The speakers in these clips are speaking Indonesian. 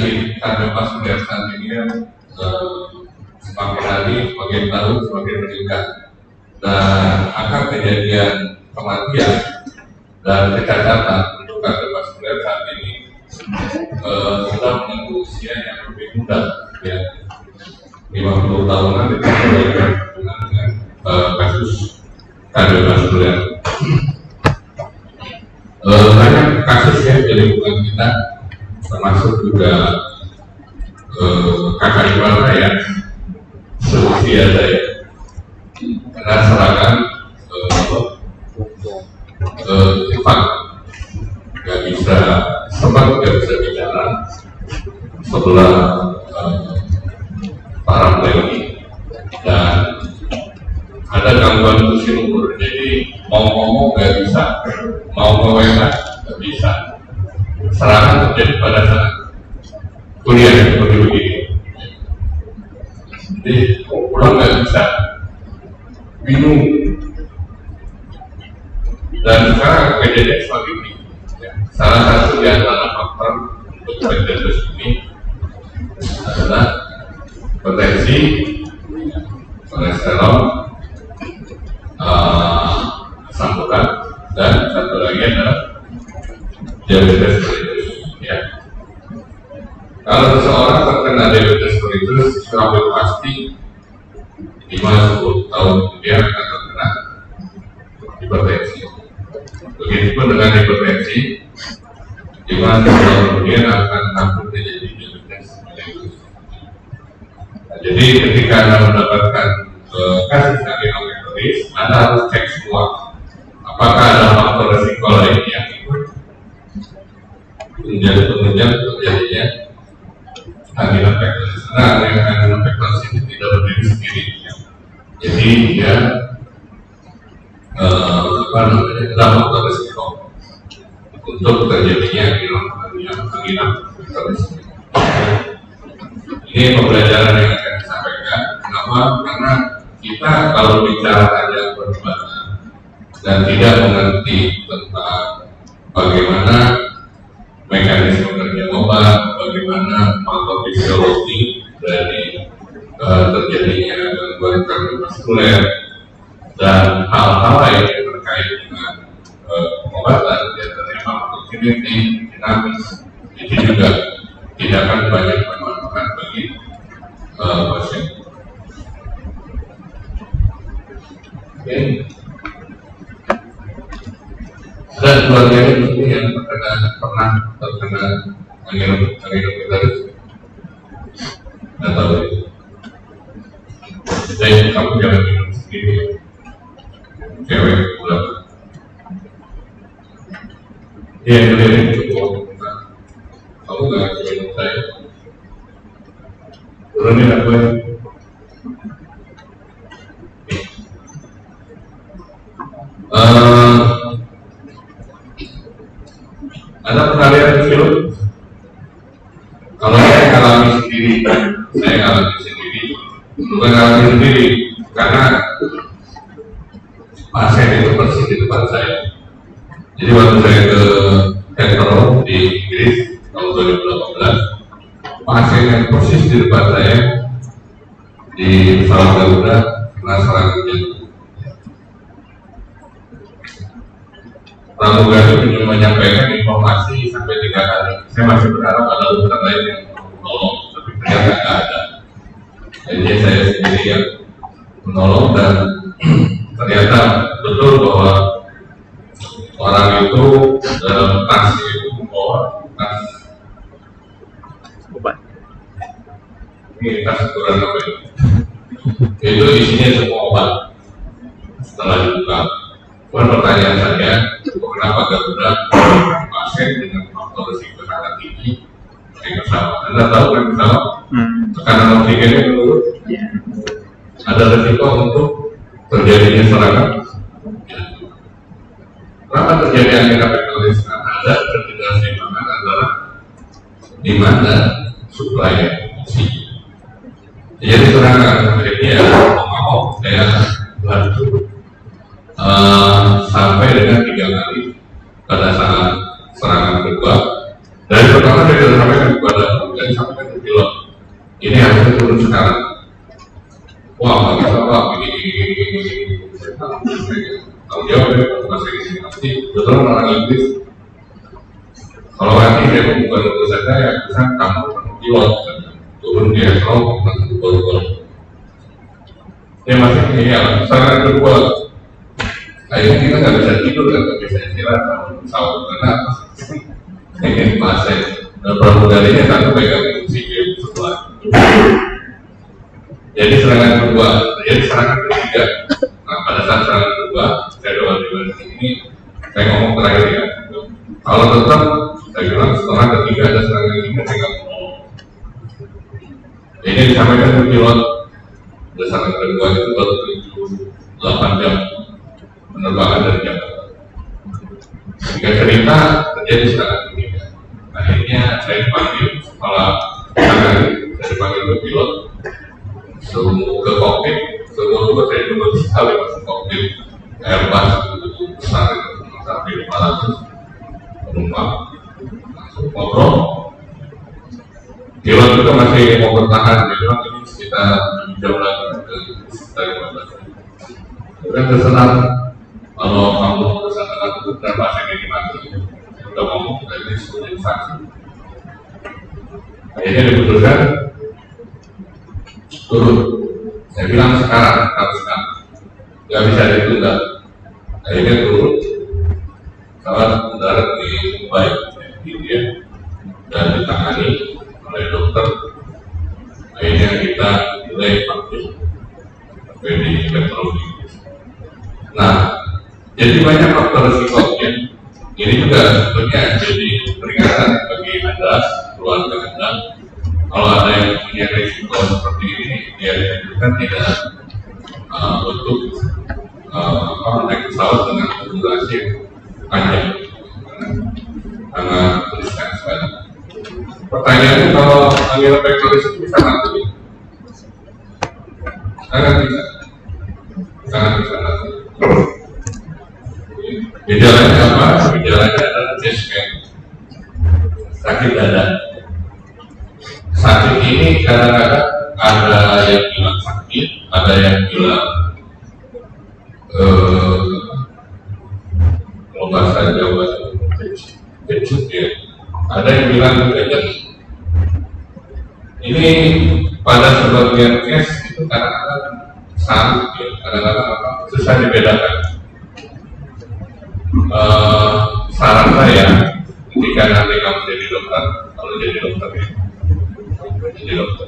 kondisi kardiovaskuler saat ini kan semakin hari, semakin tahun, semakin meningkat, dan angka kejadian kematian dan kecacatan untuk kardiovaskuler saat ini sudah menyentuh usia yang lebih muda, ya 50 tahunan itu sudah dengan kasus kardiovaskuler. Banyak kasus ya di lingkungan kita, termasuk juga kakak ipar saya, seusia saya, kena serangan cepat, sempat nggak bisa bicara setelah paraplegia dan ada gangguan fungsi umur, jadi mau ngomong nggak bisa, mau nge-WA nggak bisa. Serangan terjadi pada saat kuliah seperti begini, jadi pulang nggak bisa, bingung, dan sekarang kejadian seperti ini. Salah satu di antara faktor untuk diabetes ini adalah hipertensi, kolesterol, asam urat, dan satu lagi adalah diabetes mellitus. Ya. Kalau seseorang terkena diabetes mellitus, hampir pasti 5-10 tahun kemudian akan terkena hipertensi. Begitupun dengan hipertensi, 5-10 tahun kemudian akan hampir terjadi diabetes mellitus. Nah, jadi ketika Anda mendapatkan kasus angiomegalis, Anda harus cek semua apakah ada faktor resiko lain yang ikut penunjang terjadinya angiomegalis. Nah, angiomegalis ini tidak berdiri sendiri, jadi dia ada faktor resiko untuk terjadinya angiomegalis. Ini pembelajaran yang akan disampaikan. Kenapa? Karena kita kalau bicara hanya perubatan dan tidak mengerti tentang bagaimana mekanisme kerja obat, bagaimana faktor fisiologi dari terjadinya gangguan kardiovaskuler dan hal-hal lain yang terkait dengan pengobatan, diantaranya faktor genetik, dinamis, itu juga tidak akan banyak bermanfaat bagi pasien. Oke. Dan keluarganya mungkin yang pernah terkena angiomegalis, nggak tahu itu. Jadi kamu jangan minum sendiri, cewek pulang. Dia yang cukup. Kamu nggak minum saya. Turunin aku ya. Anda pernah lihat film? Kalau saya alami sendiri, bukan alami sendiri, karena pasien itu persis di depan saya. Jadi waktu saya ke Heathrow di Inggris tahun 2018, pasien yang persis di depan saya di pesawat Garuda kena serangan jantung. Pramugari ingin menyampaikan informasi sampai 3 kali. Saya masih berharap ada dokter lain yang menolong, tapi ternyata tidak ada. Jadi saya sendiri yang menolong, dan ternyata betul bahwa orang itu dalam tas itu membawa tas obat. Ini tas ukuran apa itu? Itu isinya semua obat. Setelah dibuka, pertanyaan saya, kenapa Garuda pasien dengan faktor risiko sangat tinggi naik pesawat? Anda tahu kan pesawat tekanan oksigennya menurun, ada risiko untuk terjadinya serangan. Kenapa terjadi angiomegalis? Karena ada ketidakseimbangan antara di mana suplai oksigen. Jadi serangan ya mau saya bantu sampai dengan 3 kali pada saat serangan kedua. Dari pertama saya sudah sampaikan kepada petugas sampaikan ke pilot, ini harusnya turun sekarang. Wah, nggak bisa Pak, ini. Tanggung jawab ya, bahasa Inggris pasti betul orang Inggris. Kalau nanti dia bukan urusan saya, urusan kamu pilot, turun dia kalau nanti baru. Ya masih ini ya, saran kedua, akhirnya kita nggak bisa tidur, nggak bisa istirahat sama karena ingin pasien dan pramugarinya satu pegang kunci setelah. Jadi serangan kedua, jadi serangan ketiga. Nah, pada saat serangan kedua, saya doa di sini, saya ngomong terakhir ya. Kalau tetap, saya bilang setelah ketiga ada serangan ini, saya nggak mau. Ini disampaikan ke pilot, serangan kedua itu baru 8 jam penerbangan dari Jakarta. Jika cerita terjadi serangan ketiga, akhirnya saya dipanggil kepala tangan, saya dipanggil ke pilot, suruh ke kokpit. Semua juga saya juga sekali masuk kokpit Airbus itu besar itu sampai 500 penumpang langsung ngobrol. Pilot juga masih mau bertahan, dia bilang ini sekitar 7 jam lagi dari 15. Kemudian tersenang kalau kamu bersama itu dan pasien ini mati, saya udah ngomong kita ini sebagai saksi. Akhirnya diputuskan turun. Saya bilang sekarang, nggak bisa ditunda. Akhirnya turun, pesawat mendarat di Mumbai, di India, dan ditangani oleh dokter. Akhirnya kita mulai vaksin di meteorologi. Nah, jadi banyak faktor risikonya. Ini juga sebetulnya jadi peringatan bagi Anda, keluarga Anda. Kalau ada yang punya risiko seperti ini, dia dianjurkan tidak untuk naik pesawat dengan durasi yang panjang, karena tuliskan sekali. Pertanyaannya, kalau angin vektoris itu bisa mati? Sangat bisa mati. Gejalanya apa? Gejalanya adalah chest pain, sakit dada. Sakit ini kadang-kadang ada yang bilang sakit, ada yang bilang kalau bahasa Jawa kecut ya, ada yang bilang kecut. Ini pada sebagian case itu kadang-kadang sakit ya, kadang-kadang susah dibedakan. Saran saya ketika nanti kamu jadi dokter, kalau jadi dokter ya, jadi dokter.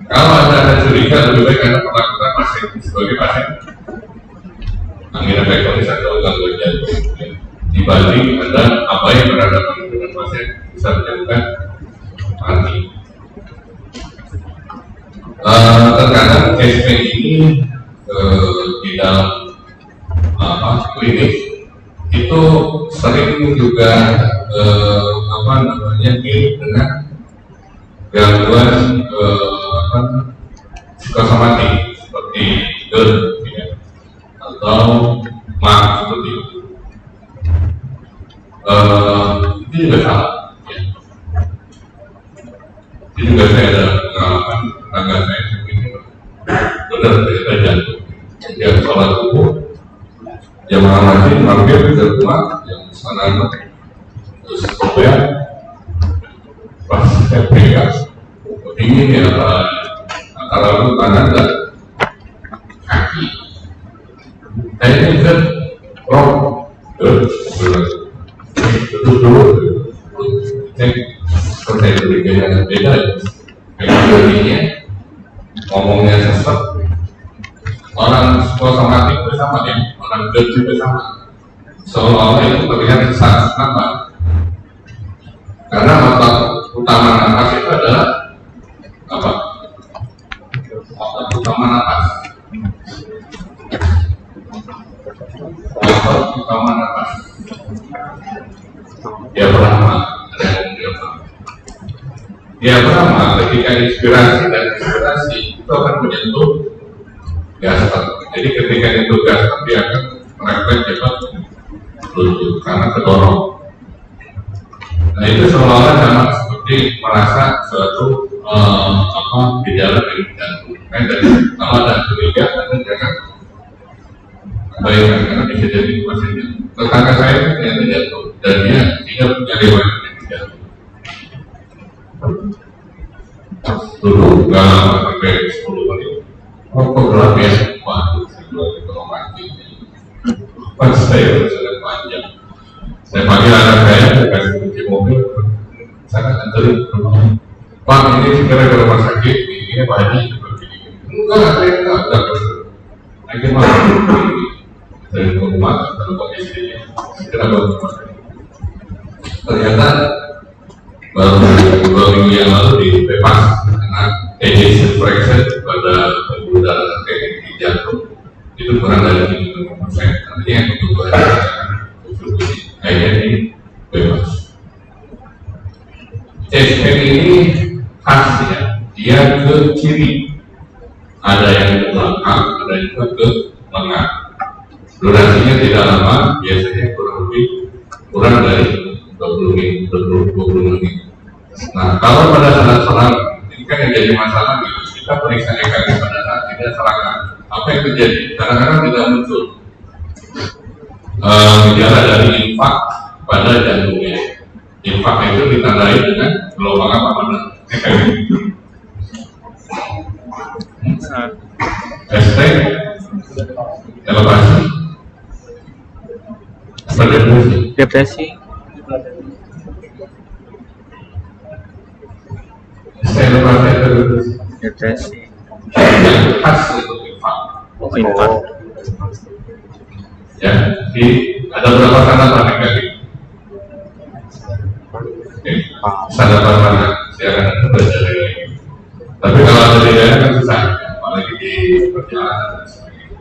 Kalau ada curiga, lebih baik Anda perlakukan pasien sebagai pasien angina vektoris atau gangguan jantung, dibanding Anda apa yang berhadapan dengan pasien bisa menyebabkan mati. Terkadang case pain ini di dalam klinik itu sering juga mirip dengan gangguan psikosomatik seperti GERD ya, atau MAG seperti itu. Itu juga salah ya. Itu juga saya ada pengalaman tetangga saya seperti itu, benar cerita jantung. Dia sholat subuh, jamaah masjid mampir ke rumah yang sana terus ya pas saya pegang dingin ya antara lalu kanan dan kaki. Saya ini kan tutup dulu cek seperti itu beda pegang kakinya ngomongnya sesat. Orang psikosomatik itu sama ya, orang GERD juga sama. Seolah-olah itu terlihat besar. Kenapa? Karena otak utama nafas itu adalah apa? Otak utama nafas. Otak utama nafas. Diafragma. Diafragma ketika inspirasi dan ekspirasi itu akan menyentuh gas. Jadi ketika itu gas dia akan merefleks cepat lutut karena kedorong. Nah itu seolah-olah sama seperti merasa suatu gejala dari jantung. Kan dari kalau ada curiga, ada jangan bayangkan karena bisa jadi pasiennya. Tetangga saya ternyata jantung dan dia tidak punya riwayat penyakit jantung. Dulu nggak lama sampai 10 menit. Oh kok gelap ya? Waduh, kalau mati. Pas saya sudah panjang. Saya panggil anak saya kasih kunci mobil. Saya anterin ke rumah. Pak, ini segera ke rumah sakit. Ini banyak seperti ini. Enggak, saya enggak. Akhirnya dari rumah telepon istrinya. Segera ke rumah sakit. Ternyata baru 2 minggu yang lalu dibebas karena ejection fraction pada pembuluh darah di jantung itu kurang dari 30%. Artinya yang kebutuhan kontribusi akhirnya dibebas. CSF ini khas ya, dia ke kiri, ada yang ke belakang, ada juga ke tengah. Durasinya tidak lama, biasanya kurang dari 20 menit. Nah, kalau pada saat serangan, ini kan yang jadi masalah gitu, kita periksa EKG pada saat tidak serangan, apa yang terjadi? Kadang-kadang tidak muncul gejala dari infak pada jantungnya. Infak itu ditandai dengan gelombang apa pada EKG? ST, elevasi, depresi. Depresi. Yang khas untuk infak. Infak. Ya, di ada berapa tanda negatif? Tanda mana? Siaran itu berjalan ini. Tapi kalau ada di daerah kan susah, apalagi di perjalanan dan sebagainya.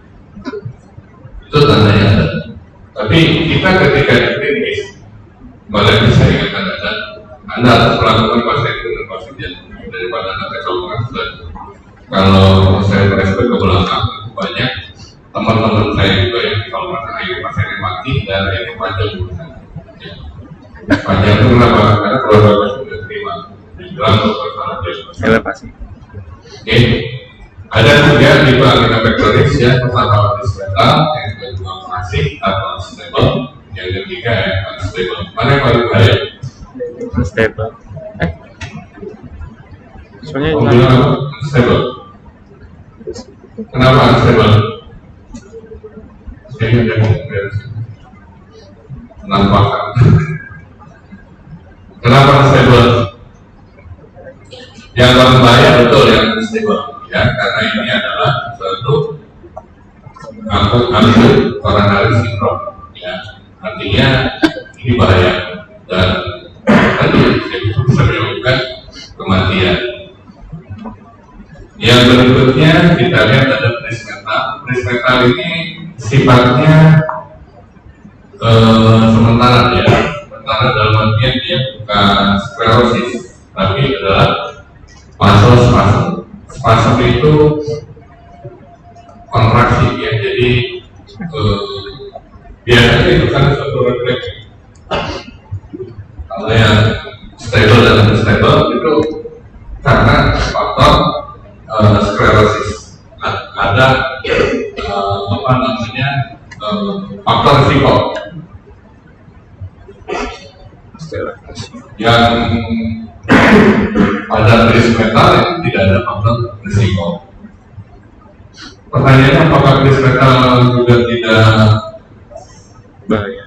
Itu tandanya ada. Tapi kita ketika di klinis, kembali saya ingatkan Anda harus melakukan pasien dengan pasien jantung daripada Anda kecolongan. Kalau saya merespon ke belakang, banyak teman-teman saya juga yang kecolongan akhirnya pasiennya mati dan akhirnya panjang urusan. Panjang itu kenapa? Karena keluarga pasien sudah terima dibilang dokter salah elevasi. Oke, ada juga tipe angina pectoris ya, pertama diskretal, yang kedua klasik atau unstable, yang ketiga unstable. Mana yang paling bahaya? Unstable. Soalnya unstable. Kenapa unstable? Saya tidak menampakkan. Kenapa unstable? Yang paling bahaya betul yang unstable, ya, karena ini adalah suatu akut coronary syndrome, ya, artinya ini bahaya dan tadi bisa menyebabkan kematian. Yang berikutnya kita lihat ada presmetal. Presmetal ini sifatnya sementara ya, sementara dalam artian dia bukan sklerosis, tapi adalah vasospasm. Spasm itu kontraksi ya, jadi biasanya itu kan suatu refleksi. Kalau yang stable dan unstable itu karena faktor sklerosis, ada apa namanya faktor risiko. Yang pada kris metal itu tidak ada faktor risiko. Pertanyaannya, apakah kris metal juga tidak bahaya?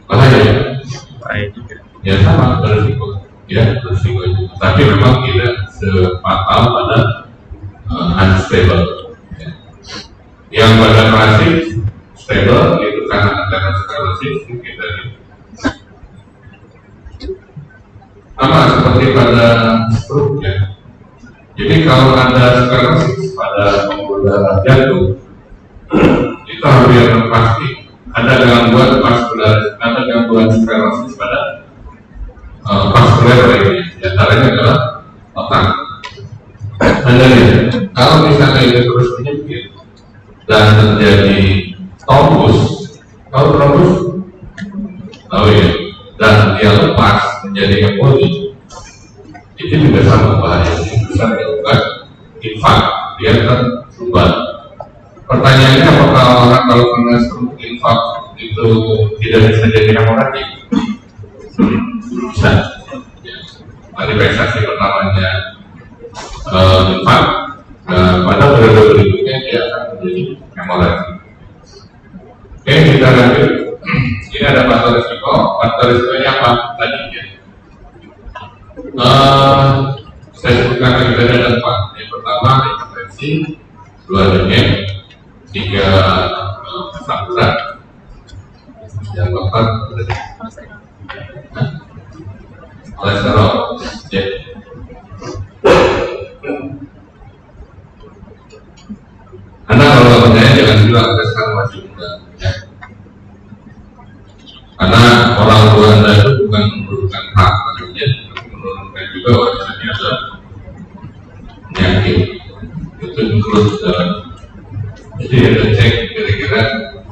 Bahaya juga. Ya sama, berisiko. Ya, berisiko juga. Tapi memang tidak sefatal pada unstable. Ya. Yang pada klasik stable itu karena sklerosis kita sama seperti pada stroke ya. Jadi kalau ada sklerosis pada pembuluh darah jantung itu hampir pasti ada gangguan vaskular, ada gangguan sklerosis pada vaskular lainnya. Di antaranya adalah otak. Anda lihat, kalau misalnya ini terus menyempit dan terjadi trombus, tahu trombus? Tahu ya. Dan dia lepas, menjadi emboli, itu juga sama bahaya. Bisa menyebabkan infak, dia tersumbat. Pertanyaannya, apakah orang kalau kena stroke infak itu tidak bisa jadi hemoragik? Bisa. Manifestasi pertamanya infak, pada periode berikutnya dia akan menjadi hemoragik. Oke, kita lanjut. Ini ada faktor risiko. Faktor risikonya apa? Tadi ya. Saya sebutkan lagi tadi ada 4. Yang pertama hipertensi, 2 anemia, 3 asam urat, yang keempat kolesterol. Ya. Anda kalau percaya jangan bilang Anda sekarang masih muda, ya. Karena orang tua Anda itu bukan menurunkan hak Anda, menurunkan juga warisannya ada penyakit. Itu menurut jadi ada cek kira-kira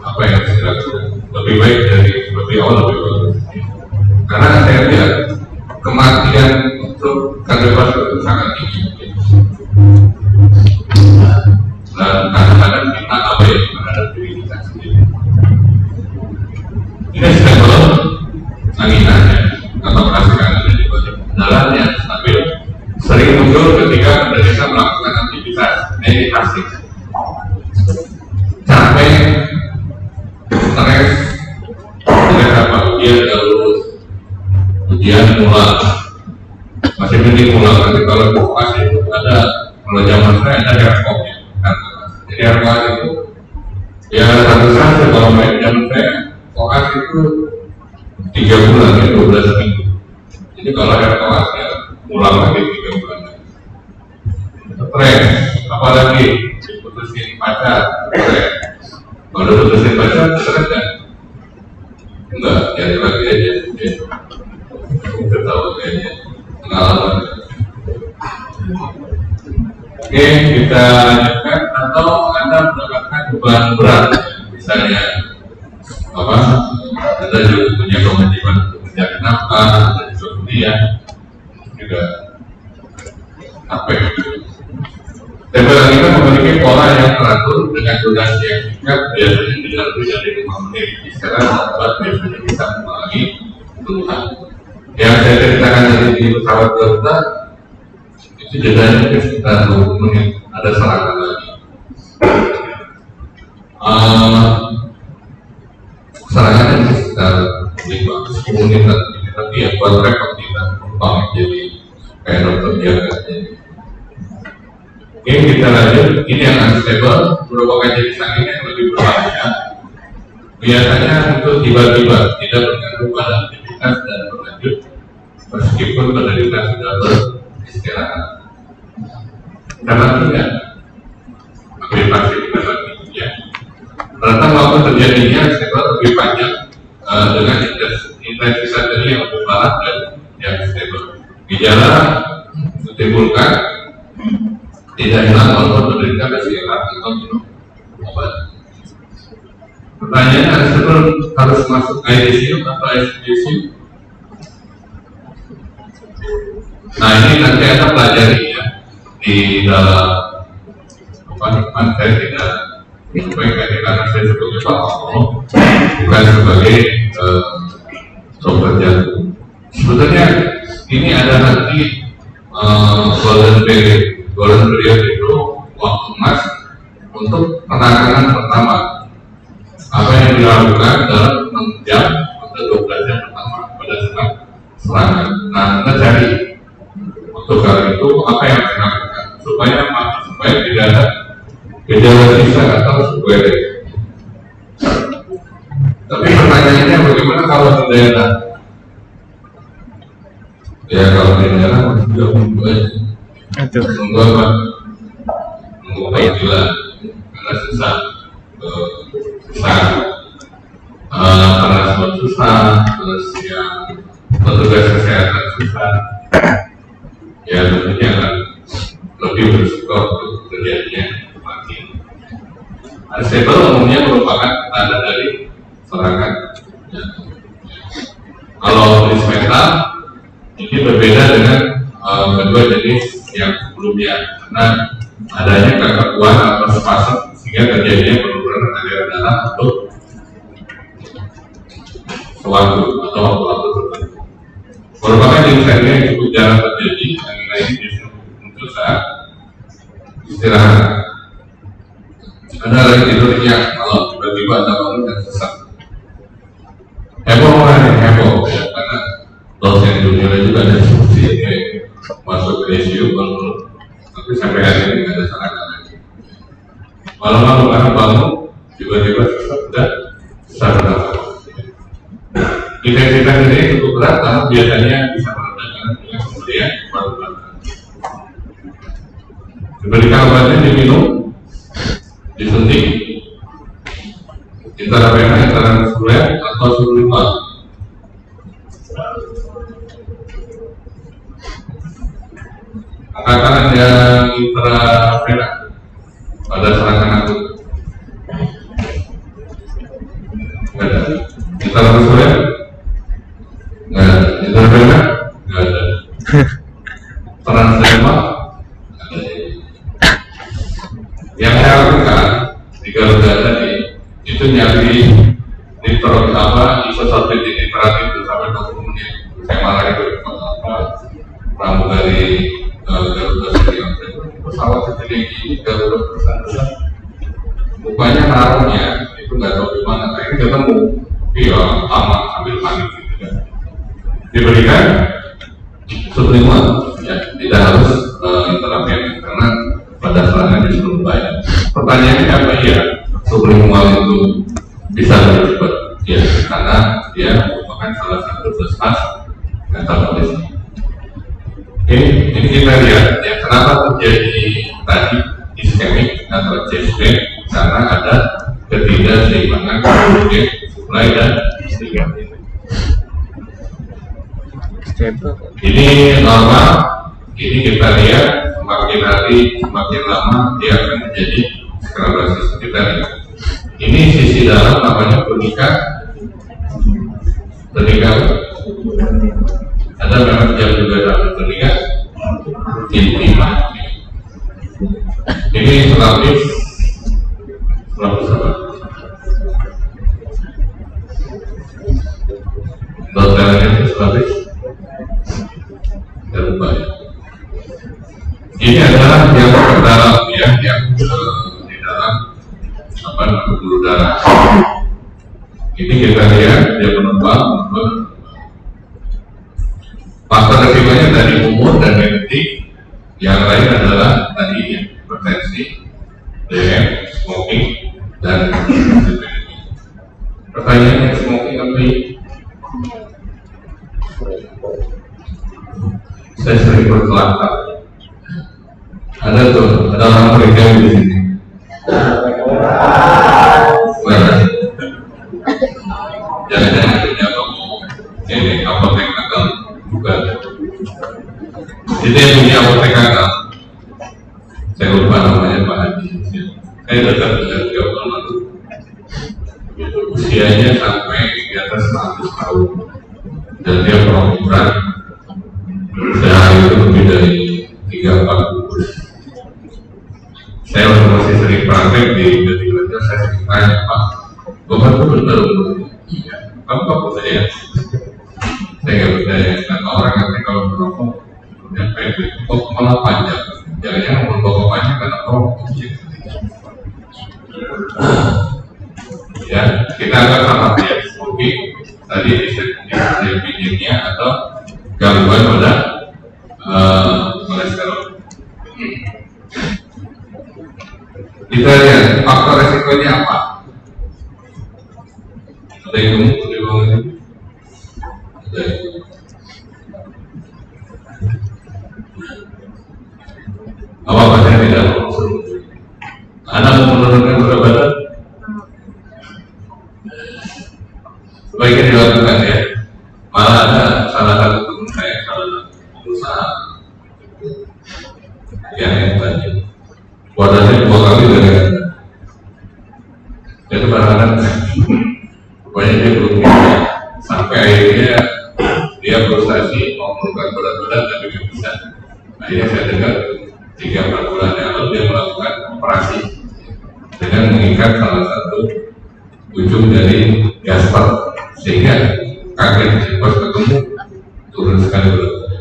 apa yang harus dilakukan. Lebih baik dari lebih awal lebih bagus. Karena saya lihat kematian untuk kardiovaskular itu sangat tinggi. Dan kadang-kadang kita abai terhadap diri kita sendiri. Ini stable anginannya atau perasaan ada di bagian dalam yang stabil sering muncul ketika kita melakukan aktivitas meditasi, capek, stres, tidak dapat ujian terus, ujian mulai masih mending mulai nanti kalau fokus itu ada, kalau zaman saya ada herkopnya. Jadi RKS itu ya satu saja kalau main jam saya fokus itu 3 bulan ya 12 minggu. Jadi kalau RKS ya ulang lagi 3 bulan. Stres, apalagi diputusin pacar, stres. Kalau diputusin pacar, stres kan? Enggak, jadi lagi aja. Kita tahu kayaknya pengalaman. Oke, kita lanjutkan. Atau Anda mendapatkan beban berat, misalnya apa? Anda juga punya kewajiban untuk mencari nafkah, Anda juga kuliah, juga capek. Tempelan kita memiliki pola yang teratur dengan durasi yang singkat, biasanya tidak lebih dari 5 menit. Sekarang membuat biasanya bisa mengalami keluhan. Yang saya ceritakan dari di pesawat Garuda itu jedanya sekitar 20 menit, ada serangan lagi. Serangannya sekitar 5-10 menit lagi, tapi yang buat repot kita penumpang jadi kayak dokter jaga. Oke, kita lanjut. Ini yang unstable merupakan jenis angin yang lebih berbahaya. Biasanya untuk tiba-tiba tidak bergantung pada aktivitas dan berlanjut meskipun penderita sudah beristirahat. Karena tidak ambil vaksin kita lagi, ya. Ternyata waktu terjadinya unstable lebih panjang dengan intensitas dari yang lebih parah dan yang stable. Gejala ditimbulkan tidak hilang walaupun penderita beristirahat atau minum obat. Pertanyaannya, sebelum harus masuk ICU atau ICU? Nah, ini nanti Anda pelajari ya di dalam apa saya tidak menyampaikan karena saya sebagai Pak Paul bukan sebagai dokter jantung. Sebetulnya ini ada nanti golden period itu waktu emas untuk penanganan pertama. Apa yang dilakukan dalam 6 jam atau 12 jam pertama pada saat serangan. Nah, kita cari untuk hal itu apa yang dilakukan supaya tidak ada gejala sisa atau sequelae. Tapi pertanyaannya bagaimana kalau di daerah? Ya kalau di daerah masih 3 minggu aja. Tunggu apa? Tunggu panggilan karena susah. Transport susah, terus yang petugas kesehatan susah, ya tentunya akan lebih berisiko untuk terjadinya kematian. Unstable umumnya merupakan tanda dari serangan. Ya. Kalau kondisi mental dengan kedua jenis yang sebelumnya, karena adanya kekakuan atau spasm sehingga terjadinya penurunan aliran darah untuk sewaktu atau waktu-waktu tertentu. Merupakan jenis anemia yang cukup jarang terjadi. Anemia ini justru muncul saat istirahat. Ada lagi tidurnya kalau tiba-tiba ada orang yang sesak. Heboh orang yang heboh ya, karena dosen dunia juga ada seperti ini masuk ke ICU kalau tapi sampai hari ini nggak ada serangan lagi. Malam-malam karena bangun tiba-tiba sudah susah bernafas. Intensitas ini cukup berat karena biasanya bisa meredakan dengan kemudian baru-baru. Diberikan obatnya diminum, disuntik, intravena, intramuskuler atau sublingual. Angkat tangan yang intravena pada serangan akut. Nggak ada. Intramuskuler? Nggak ada. Intravena? Nggak ada. Transdermal? Yang saya lakukan di Garuda tadi itu nyari nitrot isosalfit nitratin itu sampai 20 menit. Saya malah itu pramugari Garuda Serial pesawat setinggi Garuda besar mukanya naruhnya itu nggak tahu di mana. Nah ini ketemu dia aman sambil panik gitu kan. Diberikan sublingual ya, tidak harus intravena karena pada serangan justru banyak. Pertanyaannya apa ya? Sublingual itu bisa lebih cepat ya, karena dia merupakan salah satu puskesmas metabolis. Ini kita lihat ya, kenapa terjadi tadi iskemik atau CSP, karena ada ketidakseimbangan oksigen suplai dan negatif. Ini normal. Ini kita lihat semakin hari semakin lama dia akan menjadi skrabasis. Kita lihat ini sisi dalam namanya tunika ada memang jam juga dalam tunika intima. Ini selapis apa? Dotternya itu selapis dan lupa ya. Ini adalah yang terdalam ya, yang di dalam pembuluh darah. Ini kita lihat dia menumpang. Faktor resikonya dari umur dan genetik. Yang lain adalah tadi hipertensi, DM, smoking, dan pertanyaannya smoking apa ini? Saya sering berkelakar. Ada tuh, ada orang Amerika di sini. Mana? Jangan-jangan punya ini apotek nakal, bukan? Itu yang punya apotek nakal. Saya lupa namanya Pak Haji. Saya dekat dengan dia lalu. Usianya sampai di atas 100 tahun, dan dia perempuan. Sehari itu lebih dari 3-4 bungkus. Saya masih sering praktek di ketika saya sering tanya, Pak, obat itu benar? Iya. Kamu apa saya? Saya nggak percaya. Karena orang nanti kalau merokok kemudian pendek, kok malah panjang. Jangan-jangan merokok panjang karena merokok kecil. Ya, kita akan sama dia smoking tadi dislipidemia atau gangguan pada kolesterol. Kita lihat faktor resikonya apa? Ada yang gemuk di bawah ini? Ada. Apa saya tidak mau seru? Anda mau menurunkan berat badan? Sebaiknya dilakukan ya. Malah ada salah satu teman saya kalau usaha yang tadi badannya 2 kali dari itu kadang-kadang pokoknya dia belum bisa sampai akhirnya dia frustasi mau melakukan berat-berat tapi nggak bisa. Akhirnya saya dengar 3-4 bulan yang lalu dia melakukan operasi dengan mengikat salah satu ujung dari gasper, sehingga kaget pas ketemu turun sekali beratnya.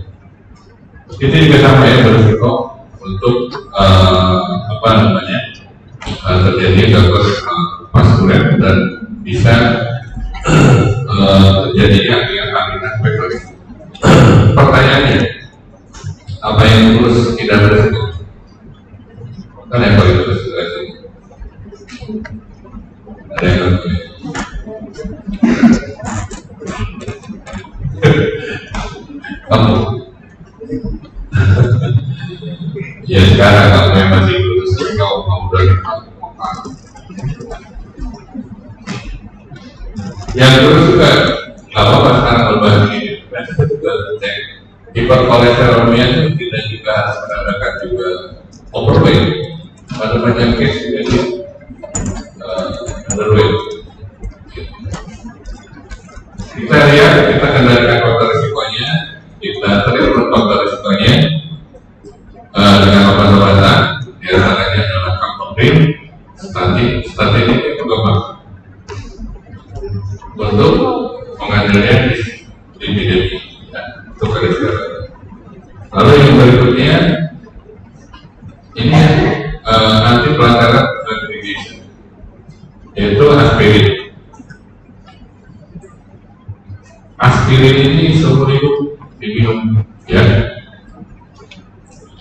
Itu juga sama ya, berisiko untuk terjadi gangguan vaskuler dan bisa terjadinya akibat pektoris. Pertanyaannya, apa yang terus tidak berisiko? Kan yang paling terus berisiko. Ada yang ngerti? Kamu? Ya sekarang kamu yang masih lulus, kau udah yang terus juga nggak apa-apa sekarang berbahas ini. Hiperkolesterolnya itu tidak juga menandakan juga overweight. Pada banyak case juga dia underweight. Kita lihat, kita kendalikan faktor risikonya, kita treatment faktor risikonya dengan obat-obatan. Diantaranya adalah kaptoprim, statin itu berkembang untuk pengendalian lipidemia untuk kolesterol. Lalu yang berikutnya ini anti pelanggaran aggregation, yaitu aspirin. Aspirin ini seumur hidup diminum, ya.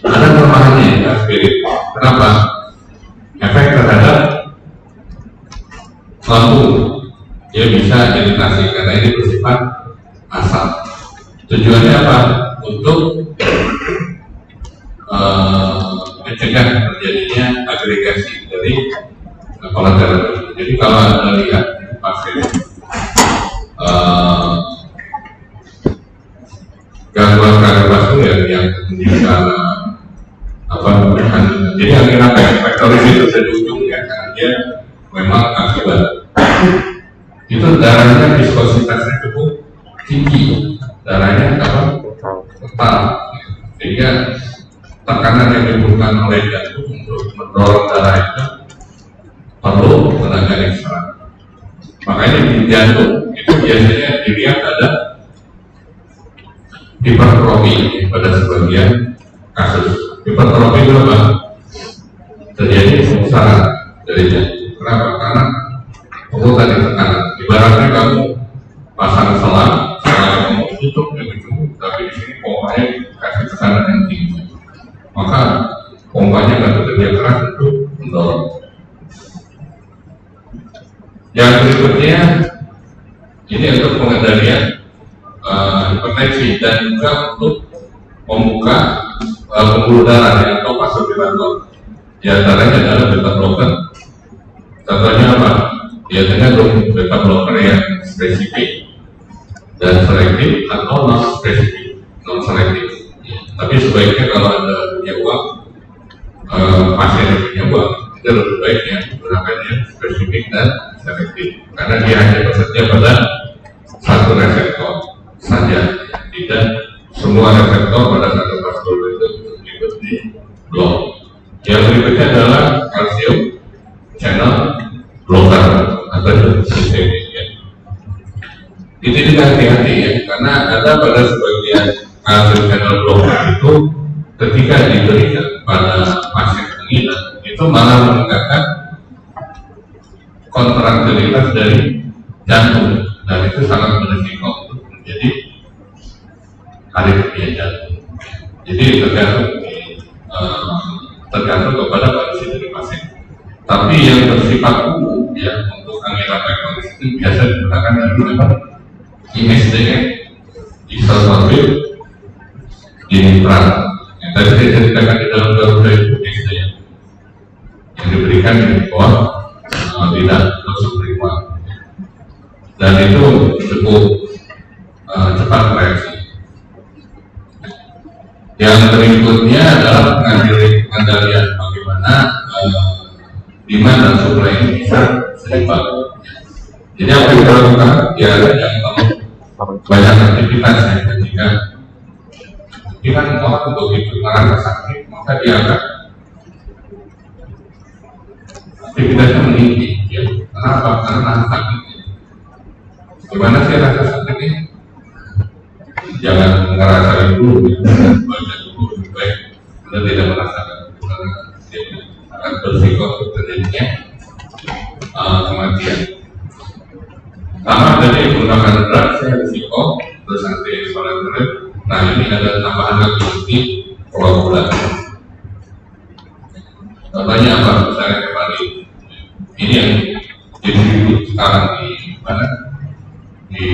Ada kelemahannya aspirin. Kenapa? Efek terhadap lambung, dia bisa iritasi karena ini bersifat asam. Tujuannya apa? Untuk mencegah terjadinya agregasi dari kolesterol. Jadi kalau Anda lihat pasien gangguan kardiovaskuler yang meninggal jadi akhirnya pektoris itu dari ujung ya, karena dia memang akibat itu darahnya viskositasnya cukup tinggi, darahnya ketal, sehingga tekanan yang diberikan oleh jantung untuk mendorong darah itu perlu tenaga ekstra. Makanya di jantung itu biasanya dilihat ada hipertrofi pada sebagian kasus. Hipertrofi itu apa? Terjadi pembesaran dari jantung. Kenapa? Karena penghutan tekanan. Ibaratnya kamu pasang selang kamu tutup dengan cukup, tapi di sini pompanya kasih tekanan yang tinggi, maka pompanya nggak bekerja keras untuk mendorong. Yang berikutnya ini untuk pengendalian hipertensi dan juga untuk membuka pembuluh darah atau vasodilator. Di antaranya adalah beta blocker. Contohnya apa? Biasanya beta blocker yang spesifik dan selektif atau non spesifik, non selektif. Tapi sebaiknya kalau Anda punya uang, pasien yang punya uang, itu lebih baik ya menggunakan yang spesifik dan selektif, karena dia hanya bekerja pada satu reseptor saja, tidak semua reseptor pada satu vaskular itu ikut di blok. Yang berikutnya adalah kalsium channel blocker atau sistemik ya. Itu juga hati-hati ya, karena ada pada sebagian kalsium channel blocker itu ketika diberikan pada pasien penggila itu malah meningkatkan kontraktilitas dari jantung, dan itu sangat berisiko untuk menjadi aritmia jantung. Jadi tergantung kepada kondisi dari pasien. Tapi yang bersifat umum ya untuk angina pektoris itu biasa digunakan dengan ISDN, isotonil dinitrat. Yang tadi saya ceritakan di dalam Garuda itu ISDN yang diberikan di bawah tidak masuk prima, dan itu cukup cepat reaksi. Yang berikutnya adalah pengendalian bagaimana demand dan supply ini bisa seimbang. Jadi apa yang kita lakukan? Ya yang banyak aktivitas yang ya. Tapi kan orang begitu merasa sakit, maka dia akan aktivitasnya meninggi, ya. Kenapa? Karena sakitnya. Gimana sih rasa sakitnya? Jangan ngerasain dulu, ya. Baca dulu lebih baik. Anda tidak merasakan, karena akan berisiko terjadinya kematian. Sama dari menggunakan berat, saya risiko terus nanti sholat berat. Nah ini ada tambahan lagi seperti koagulasi. Contohnya apa? Misalnya kembali ini yang jadi dulu sekarang di mana di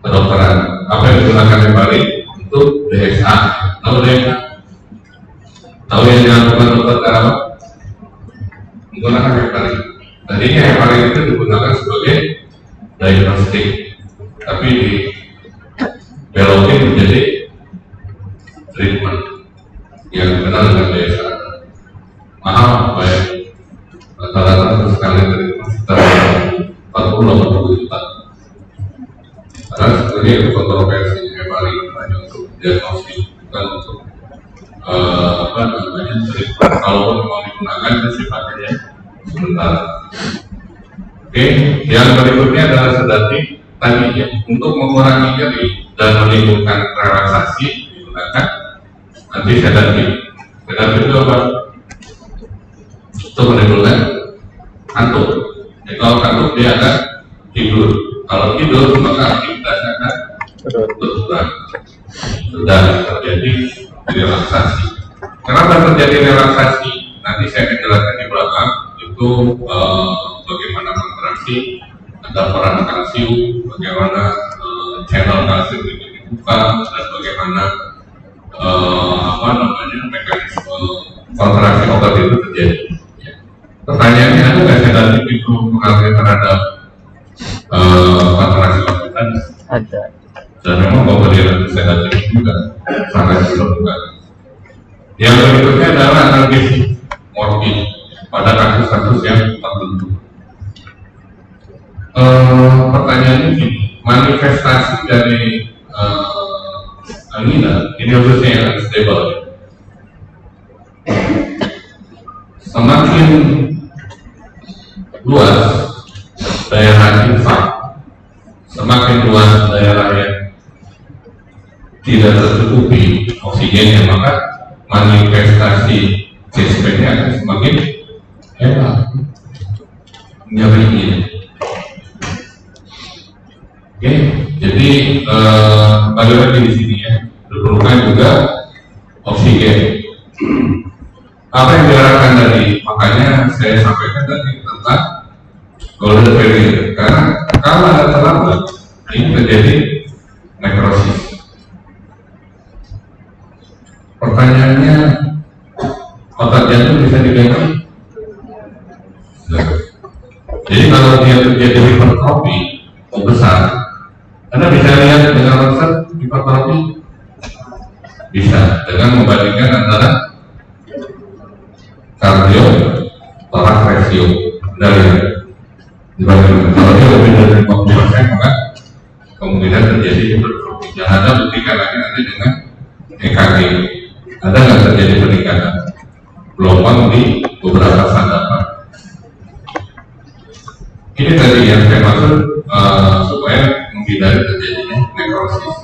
kedokteran. Apa yang digunakan kembali untuk DSA? Tahu DSA? Tahu yang dilakukan dokter apa? Menggunakan heparin. Tadinya heparin itu digunakan sebagai diagnostik, tapi dibelokin menjadi treatment yang dikenal dengan DSA. Mahal, baik. Rata-rata sekali treatment sekitar 40-50 juta. Karena sebenarnya itu kontroversi heparin hanya untuk diagnostik, bukan untuk apa namanya treatment. Kalaupun mau digunakan itu sifatnya sementara. Oke, yang berikutnya adalah sedatif tadinya untuk mengurangi nyeri dan menimbulkan relaksasi digunakan nanti sedatif. Sedatif itu apa? Untuk menimbulkan kantuk. Jadi kalau kantuk dia akan tidur. Kalau tidur maka aktivitasnya akan berkurang. Sudah terjadi relaksasi. Kenapa terjadi relaksasi? Nanti saya akan jelaskan di belakang itu bagaimana kontraksi, ada peran kalsium, bagaimana channel kalsium itu dibuka, dan bagaimana apa namanya mekanisme kontraksi otot itu terjadi. Pertanyaannya, ada nggak sedatif itu mengaruhi terhadap kontraksi otot tadi? Ada. Dan memang pemberian sedatif juga sangat diperlukan. Yang berikutnya adalah analgesia morfin pada kasus-kasus yang tertentu. Pertanyaannya gini, manifestasi dari angina ini khususnya yang unstable. Semakin luas daerah infak, semakin luas daerah yang tidak tercukupi oksigennya, maka manifestasi CSP-nya akan semakin hebat, nyerinya. Oke, jadi balik lagi di sini ya, diperlukan juga oksigen. Apa yang diarahkan tadi, makanya saya sampaikan tadi tentang golden period, karena kalau ada terlambat ini terjadi nekrosis. Pertanyaannya, otot jantung bisa diganti? Jadi kalau dia terjadi hipertrofi besar, Anda bisa lihat dengan laser hipertrofi, bisa dengan membandingkan antara kardio torak ratio. Dari dibandingkan kalau dia lebih dari 50%, maka kemungkinan terjadi hipertrofi. Yang Anda buktikan lagi nanti dengan EKG. Ada nggak terjadi peningkatan gelombang di beberapa sandapan? Ini tadi yang saya maksud supaya menghindari terjadinya nekrosis.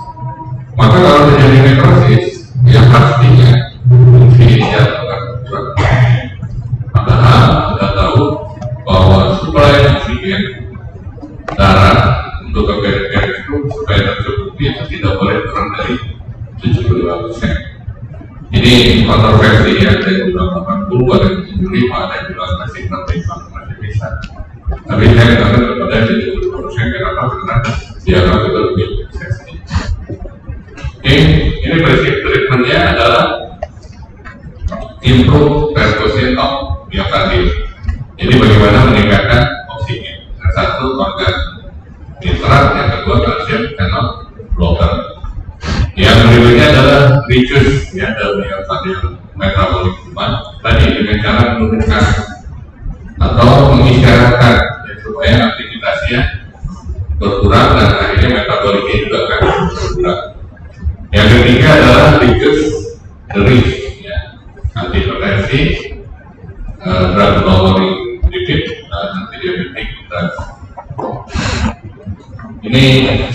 Maka kalau terjadi nekrosis, ya pastinya fungsi jantung akan berkurang. Padahal kita tahu bahwa suplai oksigen darah untuk ke perifer itu supaya tercukupi itu tidak boleh kurang dari 75%. Ini kontroversi ya, ada yang bilang 80, ada yang 75, ada yang bilang masih 65, masih bisa. Tapi saya katakan kepada 75%, kenapa? Karena dianggap itu lebih safety. Oke, ini prinsip treatmentnya adalah improve perfusion of myocardium. Jadi bagaimana meningkatkan oksigen. Yang satu organ nitrat, yang kedua kalsium channel blocker. Yang berikutnya adalah reduce ya dari myocardial metabolic demand tadi dengan cara menurunkan atau mengisyaratkan ya, supaya aktivitasnya berkurang dan akhirnya metaboliknya juga akan berkurang. Yang ketiga adalah reduce the risk, ya, antihipertensi, drug lowering lipid, antidiabetik, drugs. Ini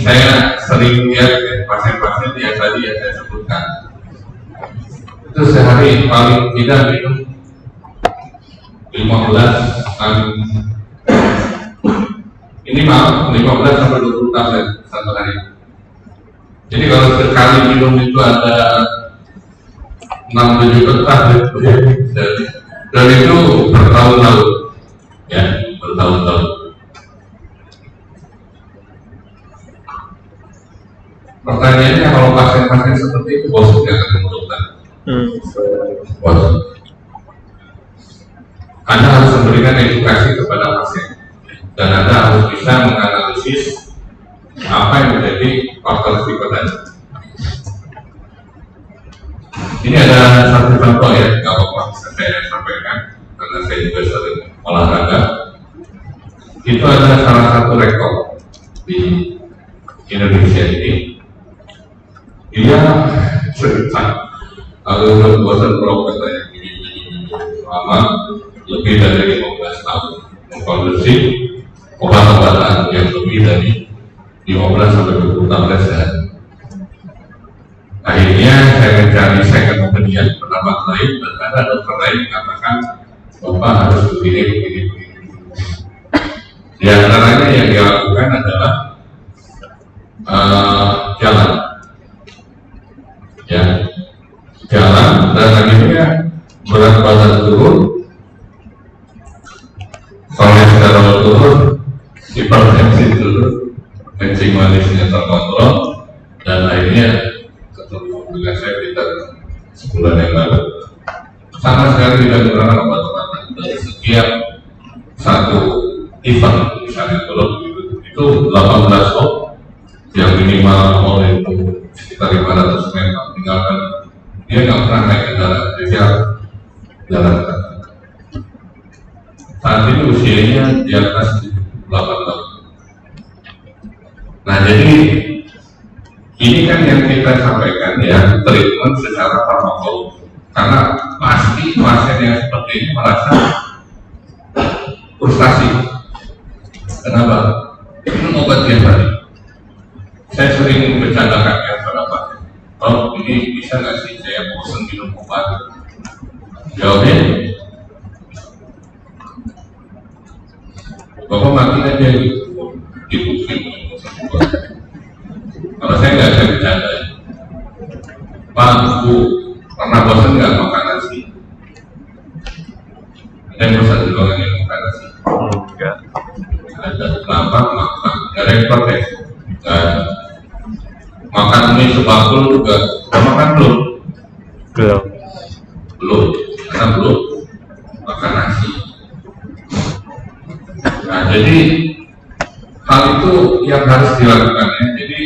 saya sering lihat pasien-pasien yang tadi yang saya sebutkan. Itu sehari paling tidak minum 15 sampai 20 tablet satu hari. Jadi kalau sekali minum itu ada 6-7 tablet, dan itu bertahun-tahun, ya, bertahun-tahun. Pertanyaannya, kalau pasien-pasien seperti itu bosan nggak ketemu dokter? Bosan. Anda harus memberikan edukasi kepada pasien, dan Anda harus bisa menganalisis apa yang menjadi faktor risiko tadi. Ini ada satu contoh, ya, nggak apa-apa bisa saya sampaikan karena saya juga sering olahraga. Itu ada salah satu rekor di Indonesia ini. Dia cerita kalau bosan merokok katanya selama lebih dari 15 tahun mengkonsumsi obat-obatan yang lebih dari 15 sampai 20 tablet sehari. Akhirnya saya mencari second opinion, pendapat lain, dan ada dokter lain mengatakan Bapak harus begini. Di antaranya yang dilakukan adalah jalan, ya, jalan, dan akhirnya berat badan turun, kolesterol turun, hipertensi turun, kencing manisnya terkontrol, dan akhirnya ketemu dengan saya sekitar sebulan yang lalu. Sama sekali tidak menggunakan obat-obatan. Dari setiap satu event, misalnya kalau itu 18 op, yang minimal mall itu sekitar 500 meter, tinggalkan dia nggak pernah naik kendaraan, dia jalan kaki. Saat ini usianya di atas 8 tahun. Nah, jadi ini kan yang kita sampaikan, ya, treatment secara farmakologi. Karena pasti pasien yang seperti ini merasa frustasi. Kenapa? Minum obat tiap hari. Saya sering bercandakan ya pada pasien, oh ini bisa nggak sih saya bosan minum obat? Jawabnya, Bapak mati aja gitu, dipusin. Kalau saya nggak bisa bercanda, Pak, Bu, pernah bosan nggak makan nasi? Ada bosan juga nggak makan nasi? Enggak. Ada kenapa makan? Nggak ada yang protes. Makan mie sebakul juga. Udah makan belum? Belum. Karena belum makan nasi. Nah, jadi hal itu yang harus dilakukan, ya. Jadi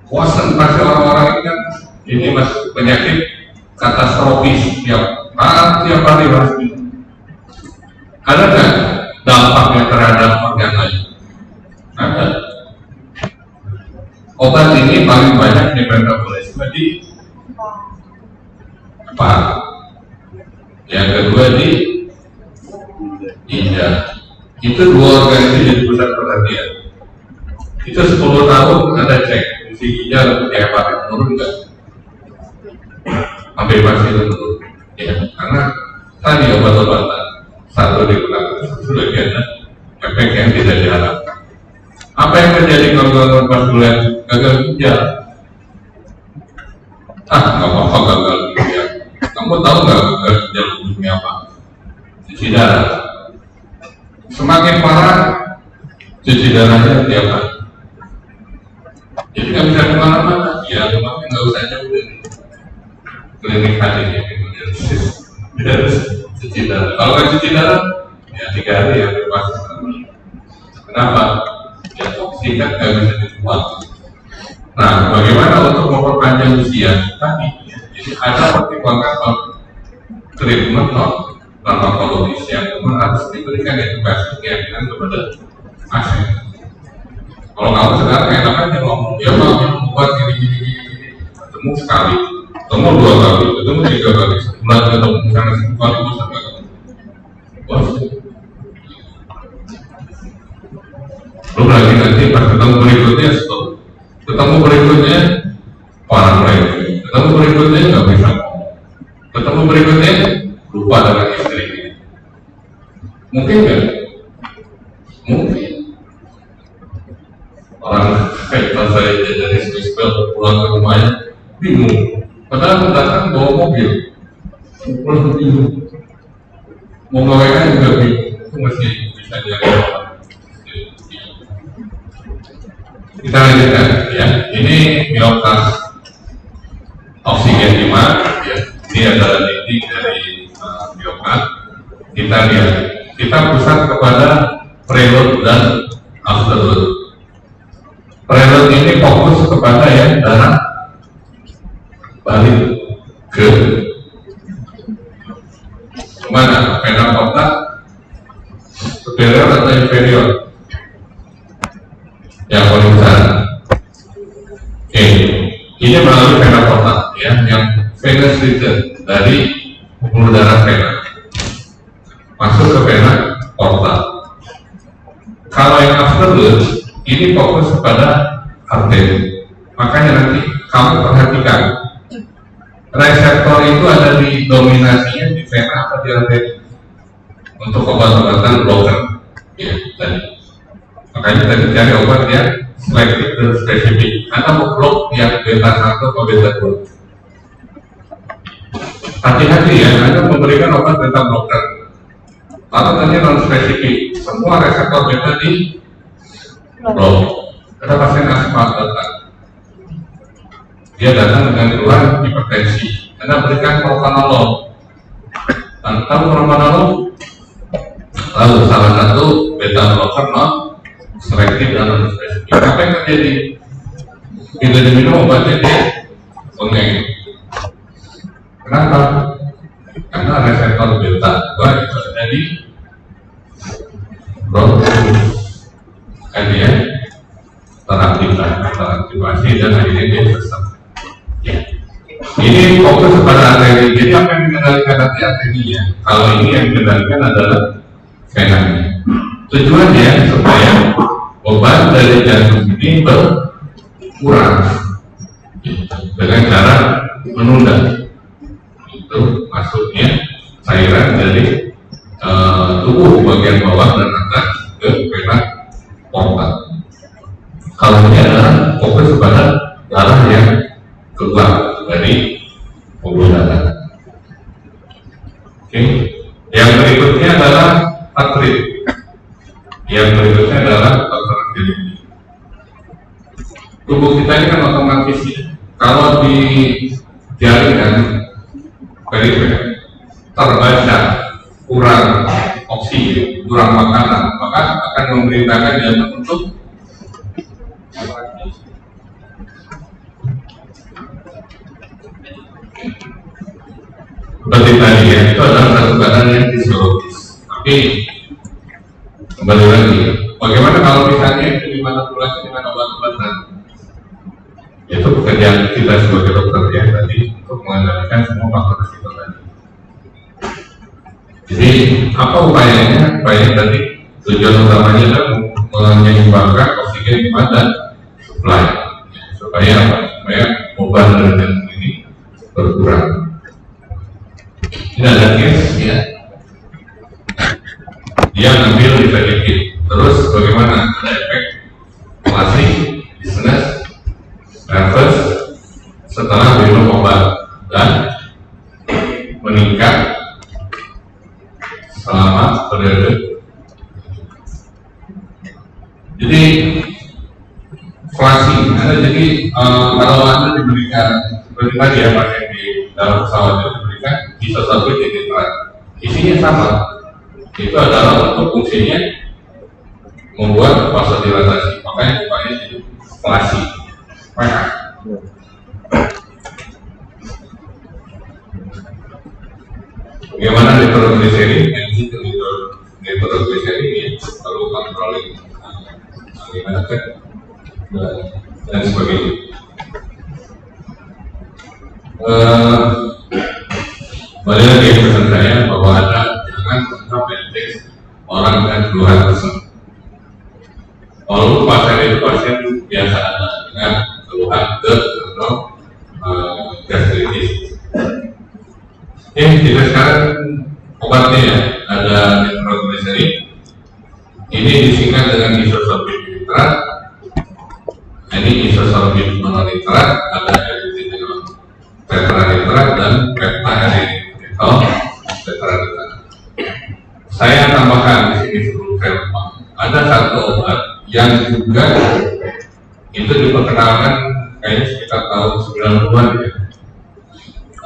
bosan pasti orang-orang ini kan, ini masuk penyakit katastrofis tiap hari harus minum. Ada nggak dampaknya terhadap organ lain? Ada. Obat ini paling banyak di metabolisme di kepala. Yang kedua di ginjal. Itu dua organ itu jadi pusat perhatian. Itu 10 tahun Anda cek fungsi ginjal tiap hari menurun nggak? Hampir pasti menurun. Ya, karena tadi obat-obatan satu digunakan, satu lagi ada efek yang tidak diharapkan. Apa yang terjadi kalau gangguan vaskuler gagal ginjal? Nggak apa-apa gagal ginjal. Kamu tahu nggak gagal ginjal ujungnya apa? Cuci darah. Semakin parah, cuci darahnya tiap hari. Jadi nggak bisa kemana-mana. Ya, makanya nggak usah jauh dari klinik hati ya, dia harus cuci darah. Kalau nggak cuci darah, ya 3 hari ya pasti. Kenapa? Ya toksik kan nggak bisa dibuat. Nah, bagaimana untuk memperpanjang usia tadi? Ya, jadi ada pertimbangan treatment farmakologis yang memang harus diberikan edukasi keyakinan kepada pasien. Kalau kamu sekarang enak aja ngomong, ya mau minum obat gini, ketemu ketemu sekali, ketemu 2 kali, ketemu 3 kali, sebulan ketemu misalnya 10 kali, bosan nggak ketemu. Belum lagi nanti pas ketemu berikutnya stop, ketemu berikutnya orang lain, ketemu berikutnya nggak bisa ngomong, ketemu berikutnya lupa dengan istrinya. Mungkin nggak? Mungkin. Orang kayak saya dari Switzerland pulang ke rumahnya bingung, padahal datang bawa mobil, pulang bingung, mau ngawinkan juga bingung, itu masih bisa nyari orang. Kita lanjutkan ya, ini miokard oksigen 5 ya, ini adalah titik dari miokard. Kita lihat, kita pusat kepada preload dan afterload. Preload ini fokus kepada yang darah balik ke mana? Vena porta superior atau inferior? Yang paling besar. Oke, ini melalui vena porta ya, yang venous region dari pembuluh darah vena masuk ke vena porta. Kalau yang afterload ini fokus kepada arteri. Makanya nanti kamu perhatikan reseptor itu ada di dominasinya di vena atau di arteri untuk obat-obatan blocker ya tadi. Makanya tadi cari obat yang selektif dan spesifik. Anda mau blok yang beta 1 atau beta 2. Hati-hati ya, Anda memberikan obat beta blocker lalu tadi non spesifik, semua reseptor beta di blok. Ada pasien asma datang, dia datang dengan keluhan hipertensi, Anda berikan propranolol. Tahu propranolol? Lalu salah satu beta blocker non selektif dan non spesifik. Apa yang terjadi? Bila diminum obatnya dia bengeng. Kenapa? Karena reseptor beta 2 itu ada di blok. Kan dia teraktivasi dan akhirnya dia sesat. Ya. Ini fokus kepada arteri. Jadi apa yang dikendalikan nanti arterinya? Kalau ini yang dikendalikan adalah venanya. Tujuannya supaya beban dari jantung ini berkurang dengan cara menunda itu masuknya cairan dari tubuh bagian bawah dan atas ke vena porta. Kalau ini adalah fokus kepada darah yang keluar dari pembuluh darah. Oke. Yang berikutnya adalah artery. Yang berikutnya adalah artery. Tubuh kita ini kan otomatis ya. Kalau di jaringan perifer terbaca kurang oksigen, kurang makanan, maka akan memerintahkan jantung untuk seperti tadi ya, itu adalah satu keadaan yang fisiologis. Tapi kembali lagi, bagaimana kalau misalnya itu dimanipulasi dengan obat-obatan? Itu pekerjaan kita sebagai dokter ya tadi untuk mengendalikan semua faktor risiko tadi. Jadi apa upayanya? Upayanya tadi tujuan utamanya adalah menyeimbangkan oksigen dan supply supaya beban dari jantung ini berkurang. Ini ada case ya, dia ngambil dipedikin, terus bagaimana? Ada efek klasik, business, nervous setelah minum obat dan meningkat selama periode. Jadi flasi, kalau Anda diberikan seperti tadi ya Pak yang di dalam pesawat itu diberikan isosapit dititrat, isinya sama. Itu adalah untuk fungsinya membuat vasodilatasi, makanya dipakai jadi flasi. Bagaimana nitrogliserin? Yang itu nitrogliserin ya, lalu controlling dan sebagainya. Kembali lagi pesan saya bahwa ada jangan pernah benefit orang dengan keluhan tersebut. Walaupun pasien itu pasien biasa ada dengan keluhan atau gastritis. Kita sekarang obatnya ya, ada nitrogliserin. Ini disingkat dengan isosorbit nitrat. Ini isosorbit mononitrat, ada tetranitrat dan tetranitrat. Saya tambahkan di sini ada satu obat yang juga itu diperkenalkan kayaknya sekitar tahun 90-an ya.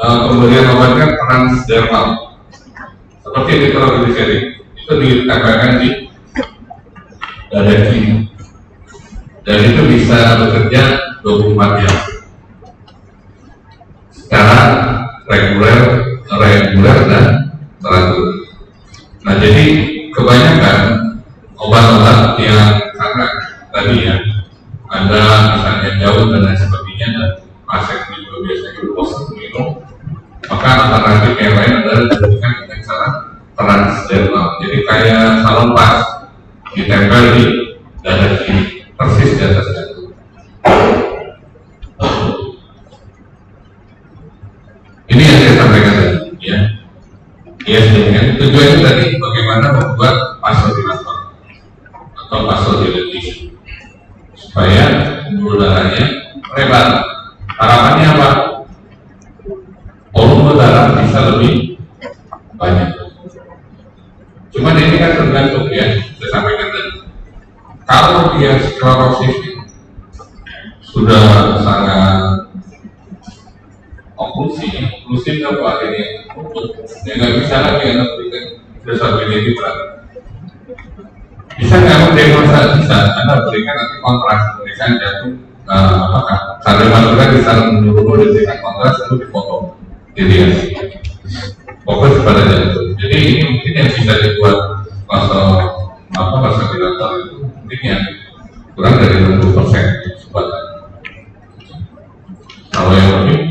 Kemudian obatnya transdermal seperti nitrogliserin itu ditambahkan di dada kiri dan itu bisa bekerja 24 jam secara reguler dan teratur. Nah, jadi kebanyakan obat-obat yang karena tadi ya ada misalnya jauh dan lain sebagainya dan pasien juga biasanya bosan minum, maka alternatif yang lain adalah diberikan dengan cara transdermal. Jadi kayak salon pas ditempel di dada kiri persis di atas jantung. Ini yang saya sampaikan tadi ya. Ya, tujuannya tadi bagaimana membuat vasodilator atau vasodilatif supaya pembuluh darahnya lebar. Harapannya apa? Volume darah bisa lebih banyak. Cuman ini kan tergantung ya, saya sampaikan tadi. Kalau dia sklerosis sudah sangat oklusif apa akhirnya ya nggak bisa lagi anak berikan disability berat. Bisa nggak mendiagnosa? Bisa. Anda berikan nanti kontras, berikan jantung kardiovaskular bisa menurun, diberikan kontras lalu dipotong, dilihat. Fokus pada jantung. Jadi ini mungkin yang bisa dibuat vasodilator itu mungkin yang kurang dari 60% kesempatan. Kalau yang lebih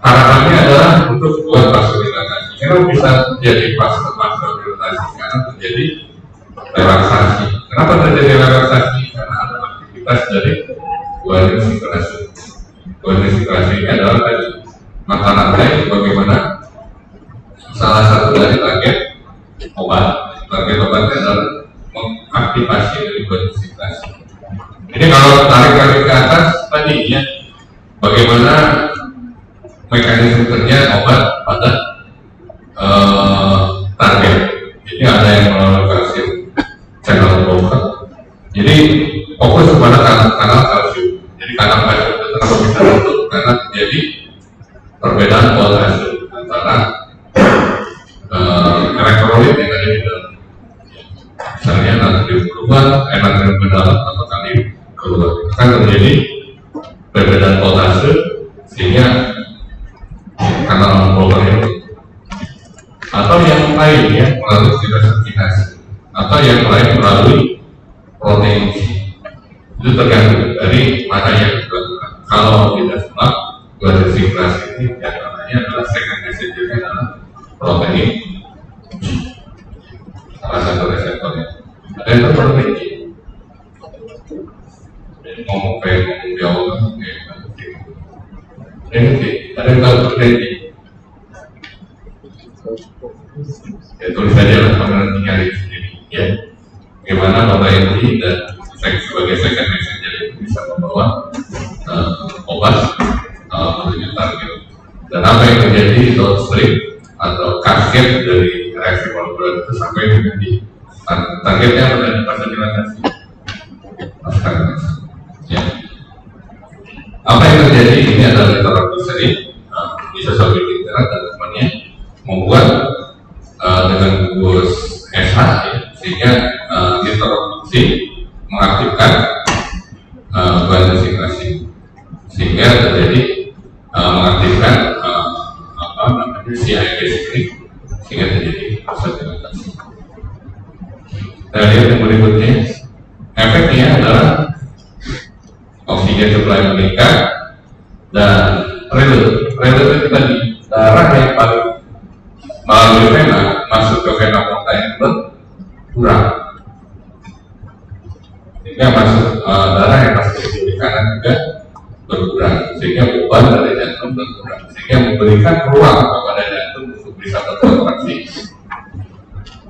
harapannya adalah untuk buat vasodilatasi. Kenapa bisa terjadi vasodilatasi? Karena terjadi relaksasi. Kenapa terjadi relaksasi? Karena ada aktivitas dari guanin sirkulasi. Guanin sirkulasi ini adalah tadi mata rantai bagaimana salah satu dari target obat. Target obatnya adalah mengaktifasi dari guanin sirkulasi. Jadi kalau tarik lagi ke atas tadi ya, bagaimana mekanisme kerja obat pada target. Jadi ada yang melalui kalsium channel blocker. Jadi fokus kepada kanal kalsium. Jadi kanal kalsium itu terlalu bisa untuk karena terjadi perbedaan voltase antara elektrolit yang ada di dalam. Misalnya natrium keluar, natrium ke dalam atau kalium keluar. Akan terjadi perbedaan voltase sehingga kanal blocker itu atau yang lain ya melalui kinase atau yang lain melalui protein itu tergantung dari mana yang dilakukan. Kalau tidak salah guanin sirkulasi ini yang namanya adalah second messenger adalah protein salah satu reseptornya ada yang protein. Ngomong jauh ada yang tahu protein ya tulis saja lah kalau tinggal di sini ya bagaimana protein dan sebagai second messenger itu bisa membawa obat menuju target dan apa yang terjadi downstream atau kasket dari reaksi molekuler itu sampai dengan di targetnya pada vasodilatasi. Ya. Apa yang terjadi ini adalah nitrogliserin isosorbit nitrat dan temannya membuat dengan gugus SH ya, sehingga nitrogliserin mengaktifkan guanin sirkulasi sehingga terjadi mengaktifkan CIS ini sehingga terjadi vasodilatasi. Kita lihat yang berikutnya, efeknya adalah oksigen supply meningkat, dan relate itu tadi darah yang paling melalui vena masuk ke vena porta yang kurang, sehingga masuk darah yang masuk ke kiri kanan juga berkurang, sehingga beban dari jantung berkurang, sehingga memberikan ruang kepada jantung untuk bisa berkontraksi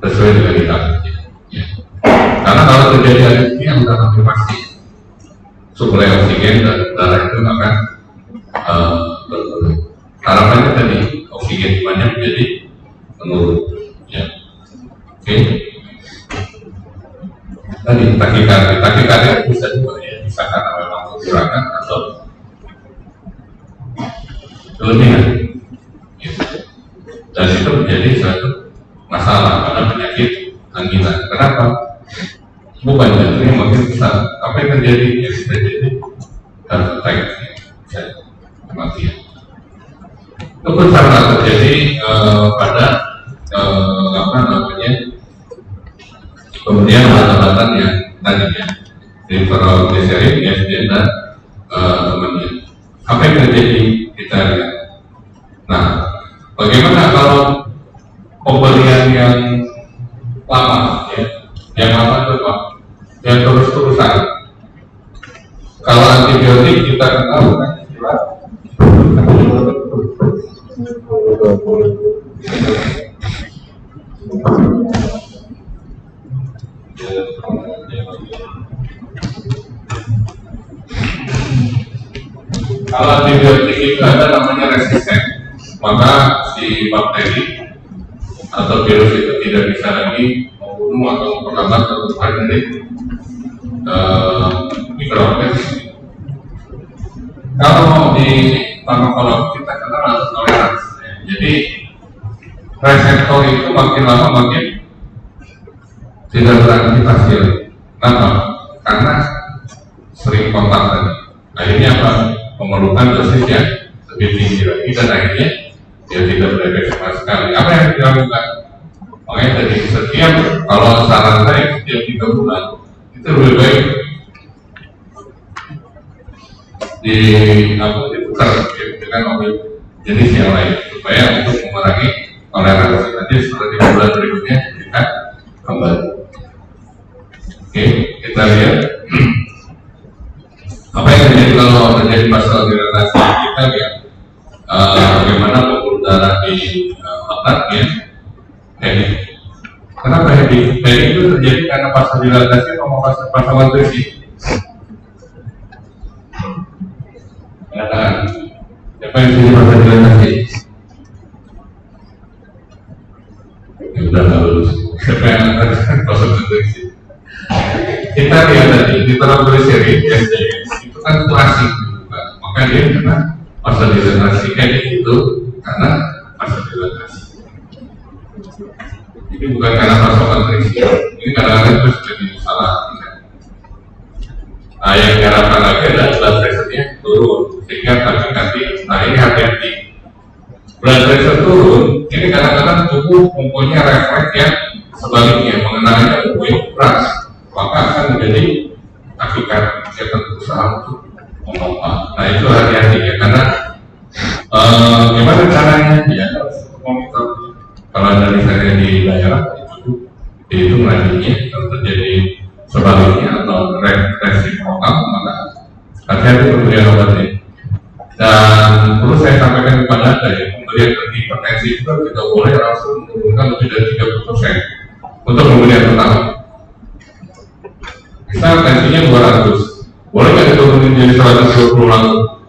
sesuai dengan ditakdirkan. Ya. Karena kalau terjadi aritmia yang sudah hampir pasti suplai oksigen dan darah itu akan berkurang. Harapannya tadi oksigen banyak menjadi menurun. Ya. Oke. Tadi takikardia bisa juga ya, bisa karena memang kekurangan atau kelebihan. Ya. Dan itu menjadi suatu masalah pada penyakit angina. Kenapa? Beban jantungnya makin besar. Apa yang terjadi? Ya bisa jadi heart attack, ya, kematian. Itu pun sama terjadi pada kemudian obat-obatan yang tadinya nitroglycerin, ESD dan temannya. Apa yang terjadi? Kita lihat. Nah, bagaimana kalau pemberian yang lama, ya, yang lama itu apa? Yang terus-terusan. Kalau antibiotik kita kenal kan istilah kalau antibiotik itu ada namanya resisten, maka si bakteri atau virus itu tidak bisa lagi membunuh atau memperlambat pertumbuhan dari mikroorganisme. Kalau di farmakologi kita kenal toleransi. Jadi reseptor itu makin lama makin tidak beraktivasi. Kenapa? Karena sering kontak tadi. Akhirnya apa? Memerlukan dosis yang lebih tinggi lagi dan akhirnya dia tidak berefek sama sekali. Apa yang dilakukan? Makanya tadi setiap, kalau saran saya setiap 3 bulan itu lebih baik ditukar dengan obat jenis yang lain supaya untuk mengurangi toleransi. Nanti setelah 3 bulan berikutnya kita kembali. Oke, kita lihat apa yang terjadi kalau terjadi masalah dilatasi. Kita lihat bagaimana pembuluh darah di otak ya. Kenapa heavy? Itu terjadi karena vasodilatasi atau vasokonstriksi. Katakan, siapa yang disini vasodilatasi? Ya udah nggak lulus. Siapa yang mengatakan vasokonstriksi? Kita lihat tadi nitroglycerin itu kan klasik, maka dia kena vasodilatasi kayak gitu karena vasodilatasi. Ini bukan karena vasokonstriksi, ini kadang-kadang itu sudah salah. Nah, yang diharapkan lagi adalah blood pressure-nya turun, sehingga nanti, nah ini hati-hati. Blood pressure turun, ini kadang-kadang tubuh mempunyai refleks yang sebaliknya, mengenalnya tubuh yang keras, maka akan menjadi akibat kita berusaha untuk memompa. Nah itu hati-hati ya, karena gimana caranya ya monitor. Kalau dari saya di daerah itu nadinya kalau terjadi sebaliknya atau resiprokal, maka hati-hati pemberian obatnya. Dan perlu saya sampaikan kepada Anda ya, pemberian hipertensi itu tidak boleh langsung menurunkan lebih dari 30% untuk pemberian pertama. Misal tensinya 200, boleh nggak diturunin jadi 120 langsung?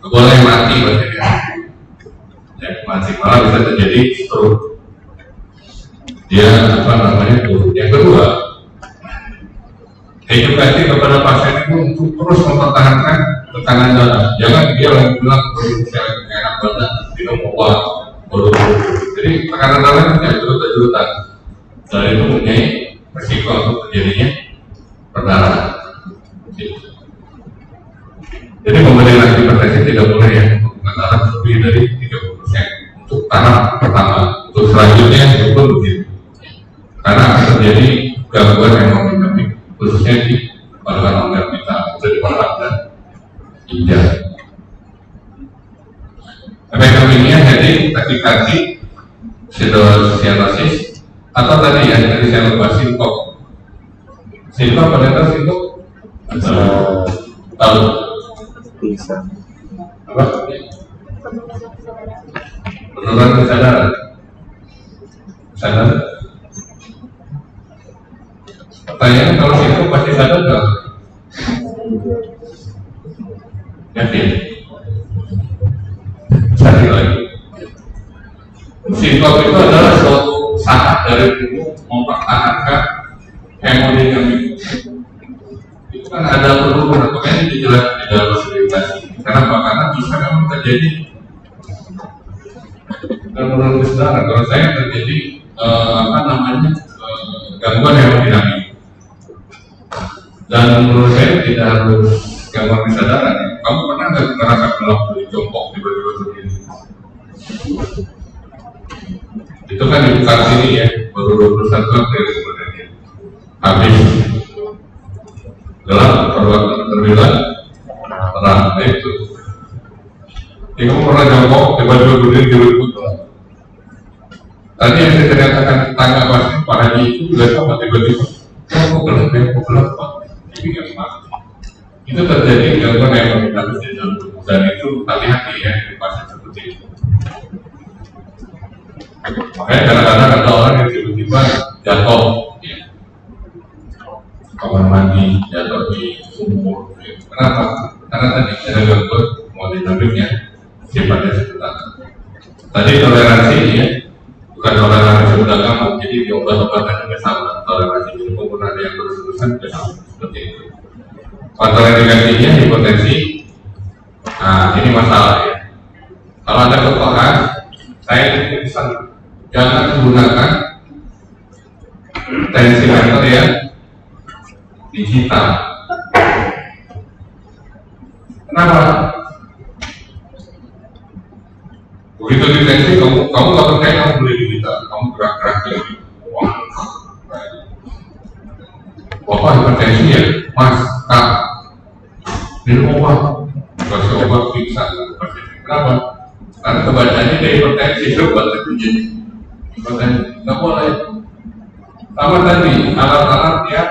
Boleh, mati berarti ya, mati, malah bisa terjadi stroke. Dia turun. Yang kedua, edukasi kepada pasien itu untuk terus mempertahankan tekanan darah. Jangan dia lagi bilang saya enak badan, minum obat, jadi tekanan darahnya tidak jerutan. Dan itu mempunyai risiko untuk terjadinya perdarahan. Jadi pemberian hipertensi tidak boleh ya untuk darah lebih dari 30% untuk tahap pertama. Untuk selanjutnya itu pun begitu. Karena akan terjadi gangguan hemodinamik khususnya di organ-organ vital, jadi otak dan ginjal. takikardis, pseudosianosis, atau tadi ya tadi saya lupa sinkop. Sinkop pada sinkop tahu? Bisa. Apa? Penurunan kesadaran. Sadar? Pertanyaannya kalau sinkop pasti sadar nggak? Yakin? Satu lagi. Sinkop itu adalah suatu saat dari tubuh mempertahankan hemodinamik. Itu kan ada penurunan, makanya dijelaskan di dalam meditasi. Karena bisa memang terjadi penurunan kesadaran. Kalau saya terjadi gangguan hemodinamik. Dan menurut saya tidak harus gangguan kesadaran. Kamu pernah nggak merasa kalau jongkok tiba-tiba berdiri? Itu kan dibuka sini ya, baru 21 April sebenarnya. Habis gelap, terbilang terang, itu. Jadi kamu pernah jongkok, tiba-tiba berdiri di lutut. Tadi yang saya ceritakan tangga pasti Pak Haji itu juga sama tiba-tiba. Kok gelap ya, kok gelap Pak? Ini nggak sempat. Itu terjadi gangguan hemodinamik di dalam tubuh, dan itu hati-hati ya di pasien seperti itu. Makanya kadang-kadang ada orang yang tiba-tiba jatuh ya. Kamar mandi, jatuh di sumur ya. Kenapa? Karena tadi ada gangguan hemodinamiknya sifatnya sebentar. Tadi toleransi ya, bukan toleransi beragama, jadi di obat-obatan juga sama. Toleransi jadi penggunaan yang terus-terusan juga sama seperti itu. Kontraindikasinya hipotensi. Nah ini masalah ya. Kalau ada keluhan, saya pesan jangan menggunakan tensimeter yang digital. Kenapa? Begitu ditensi, kamu nggak percaya, kamu beli digital, kamu gerak-gerak gitu. Bapak hipertensi ya, Mas, Kak, minum obat, kasih obat pingsan. Kenapa? Karena kebacaannya dari hipertensi, coba terjadi hipertensi, nggak boleh. Sama tadi, alat-alat yang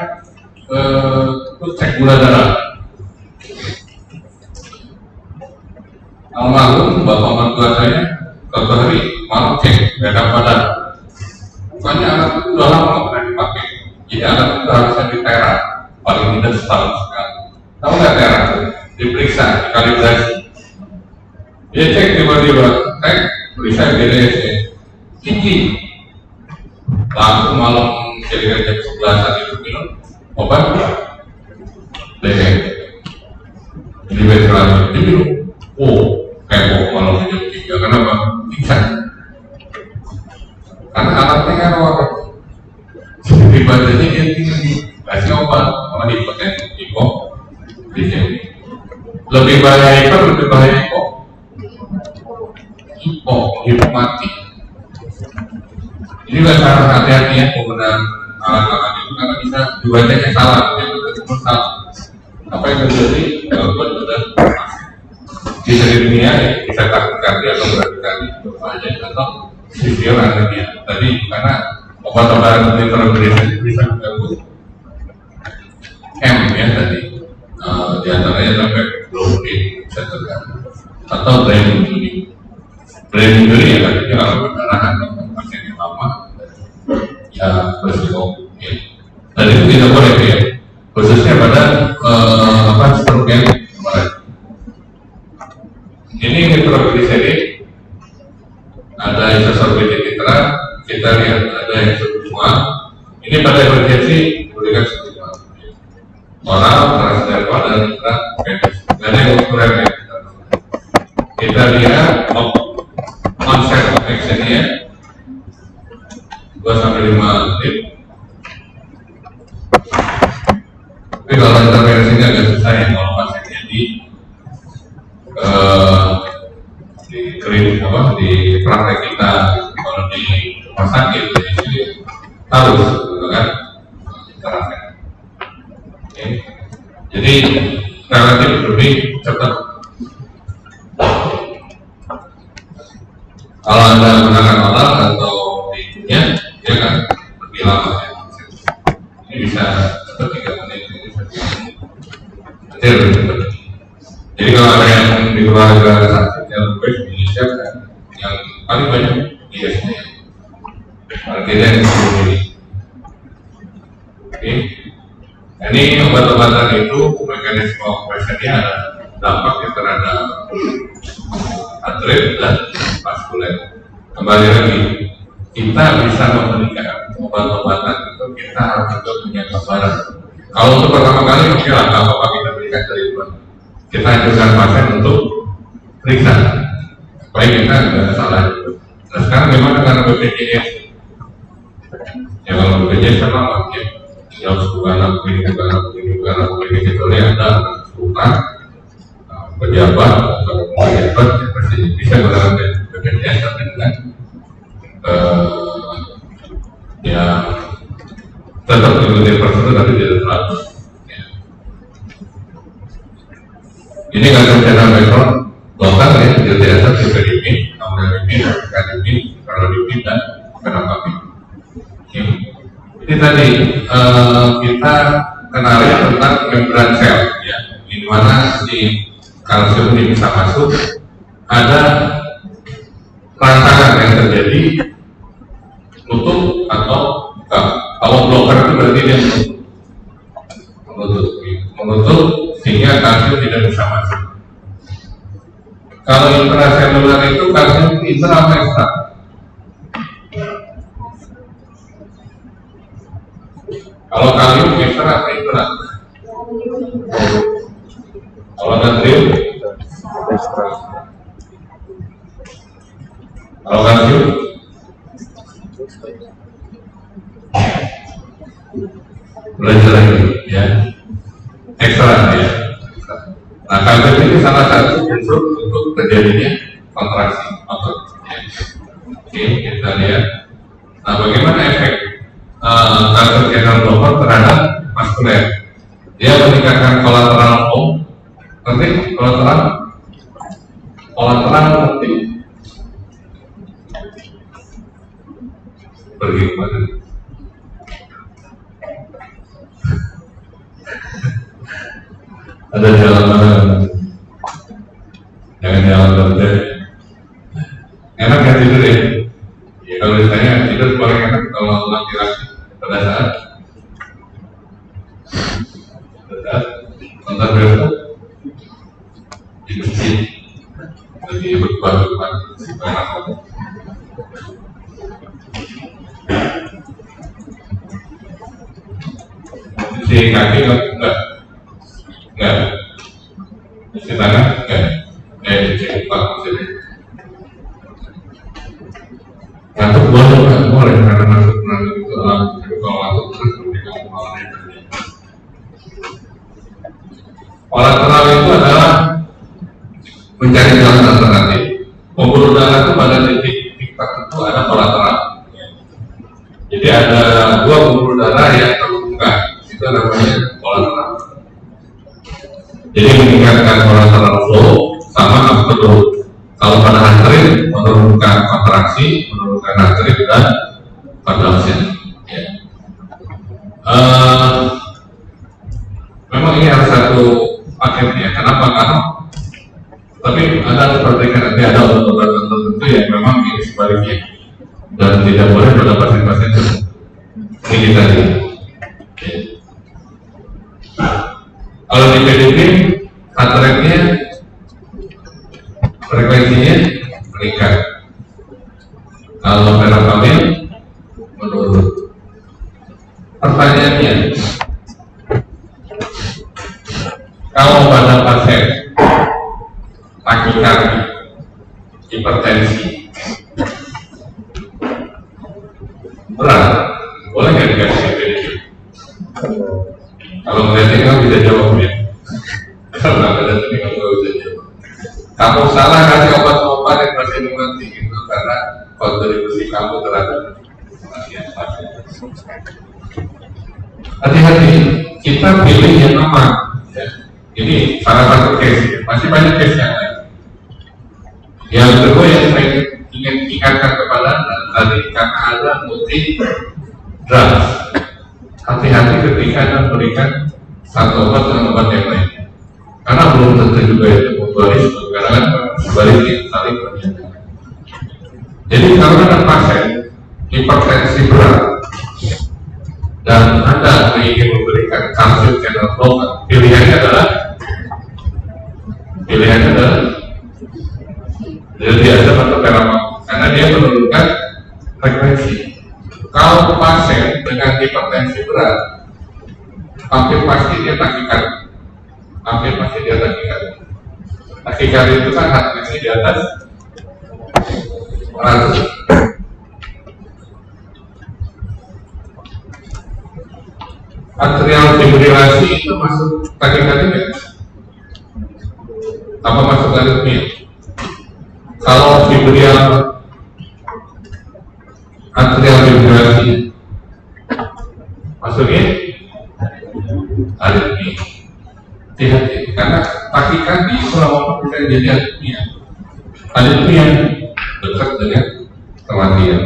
cek gula darah. Almarhum bapak mertua saya, suatu hari malam cek darah badan. Bukannya alat itu udah lama nggak pernah dipakai. Jadi alat itu harusnya diterap, paling tidak setahun sekali. Tahu nggak terap? Diperiksa, dikalibrasi. Dia cek tiba-tiba, periksa GDS, tinggi. Langsung malam kira-kira jam 11 itu minum obat, leher. Di bed lagi, dia minum. Oh, kayak malam jam 3, kenapa? Pingsan. Karena alatnya kan apa? Di badannya dia tinggi, kasih obat, malah hipotensi, lebih bahaya hipo mati. Ini juga harus hati-hati ya penggunaan alat-alat itu karena bisa dibacanya salah, betul salah. Apa yang terjadi? Gangguan pada bisa di dunia ya, bisa takut-takut atau berarti berbahaya atau sisior anemia. Tadi karena obat-obatan seperti terobrisa bisa mengganggu ya tadi diantaranya sampai 20 menit bisa terganggu atau brain injury ya artinya kalau perdarahan pasien yang lama ya berisiko ya. Dan itu tidak boleh ya khususnya pada stroke yang kemarin. Ini nitroglycerin ada isosorbitid nitrat, kita lihat ada yang sublingual. Ini pada emergensi diberikan sublingual. Oral, transdermal dan nitrat medis. Tidak ada yang ukuran ya. Kita lihat onset of actionnya 2-5 menit. Tapi kalau intervensinya agak susah ya kalau pasiennya di klinik di praktek kita, kalau di rumah sakit di sini harus kan terapkan. Jadi relatif lebih cepat. Kalau kalau ada yang di keluarga sakit yang lebih di Indonesia kan, yang paling banyak ISD, artinya yang ini. Oke, ini obat-obatan itu mekanisme operasinya ada dampaknya terhadap atlet dan vaskuler. Kembali lagi, kita bisa memberikan obat-obatan itu kita harus juga punya gambaran. Kalau untuk pertama kali oke lah, nggak apa-apa kita berikan dari luar. Kita ajukan pasien untuk periksa supaya kita nggak salah. Nah sekarang memang karena BPJS, ya kalau BPJS memang wajib harus bukan begini itu ada struktur pejabat atau pejabat yang pasti bisa melakukan BPJS tapi dengan ya tetap mengikuti prosedur tapi tidak terlalu. Ini nggak secara metode lokal ya, tidak satu PDP, namun ini KDP, kalau DP dan kenapa ini tadi kita kenali tentang membran sel ya, di mana si kalsium ini bisa masuk. Ada rangsangan yang terjadi tutup atau buka. Kalau bloker itu berarti dia menutup sehingga kalsium tidak bisa masuk. Kalau intraseluler itu kalsium intra apa ekstra? Kalau kalium ekstra apa intra? Kalau natrium ekstra. Kalau kalsium belajar lagi ya, ekstra ya. Nah kalsium ini salah satu unsur untuk terjadinya kontraksi otot. Oke, kita lihat. Nah bagaimana efek kalsium channel blocker terhadap vaskuler? Dia meningkatkan kolateral flow. Ngerti kolateral? Kolateral ngerti? Pergi kemana? Ada jalan mana? Jangan jalan terus. Enak ya tidur ya? Ya kalau ditanya tidur paling enak kalau laki-laki pada saat nonton bioskop di masjid lagi berbuat si enak banget. Si kaki enggak si tangan enggak dicek pak maksudnya ngantuk boleh karena ngantuk itu kalau ngantuk terus kemudian malamnya terjadi. Kolateral itu adalah mencari jalan alternatif. Pembuluh darah itu pada titik tertentu ada kolateral. Jadi ada dua pembuluh darah yang terbuka, itu namanya kolateral. Jadi meningkatkan kolateral flow sama absolut. Kalau pada arterit menurunkan kontraksi, menurunkan arterit dan kontraksi. Ya. Memang ini harus satu paket ya. Kenapa? Karena tapi ada perhatikan nanti ada obat-obatan tertentu yang memang ini sebaliknya dan tidak boleh pada pasien-pasien tertentu. Ini kita lihat. Ya. Kalau di PDP heart rate-nya frekuensinya meningkat. Kalau verapamil menurun. Pertanyaannya, kalau pada pasien takikardi, hipertensi, berat, boleh nggak dikasih PDP? Kalau berarti kamu bisa jawab ya. Kalau nggak ada tadi kamu bisa jawab. Kamu salah kasih obat-obat yang masih mengerti itu karena kontribusi kamu terhadap kematian pasien. Hati-hati, kita pilih yang aman. Ya. Ini salah satu case, masih banyak case yang lain. Yang kedua yang saya ingin ingatkan kepada Anda tadi karena ada multi drugs. Hati-hati ketika Anda memberikan satu obat dengan obat yang lain, karena belum tentu juga itu mutualisme karena kan sebaliknya saling berjaga. Jadi kalau ada pasien hipertensi berat dan Anda ingin memberikan kalsium channel blocker, pilihannya adalah diazam atau teramak karena dia menurunkan frekuensi. Kalau pasien dengan hipertensi berat, hampir pasti dia takikardia. Takikardia itu kan frekuensi di atas 100. Atrial fibrilasi itu masuk takikardia apa masuk aritmia? Kalau atrial fibrilasi masuknya aritmia. Hati-hati karena takikardia selama bukan jadi aritmia. Aritmia dekat dengan kematian.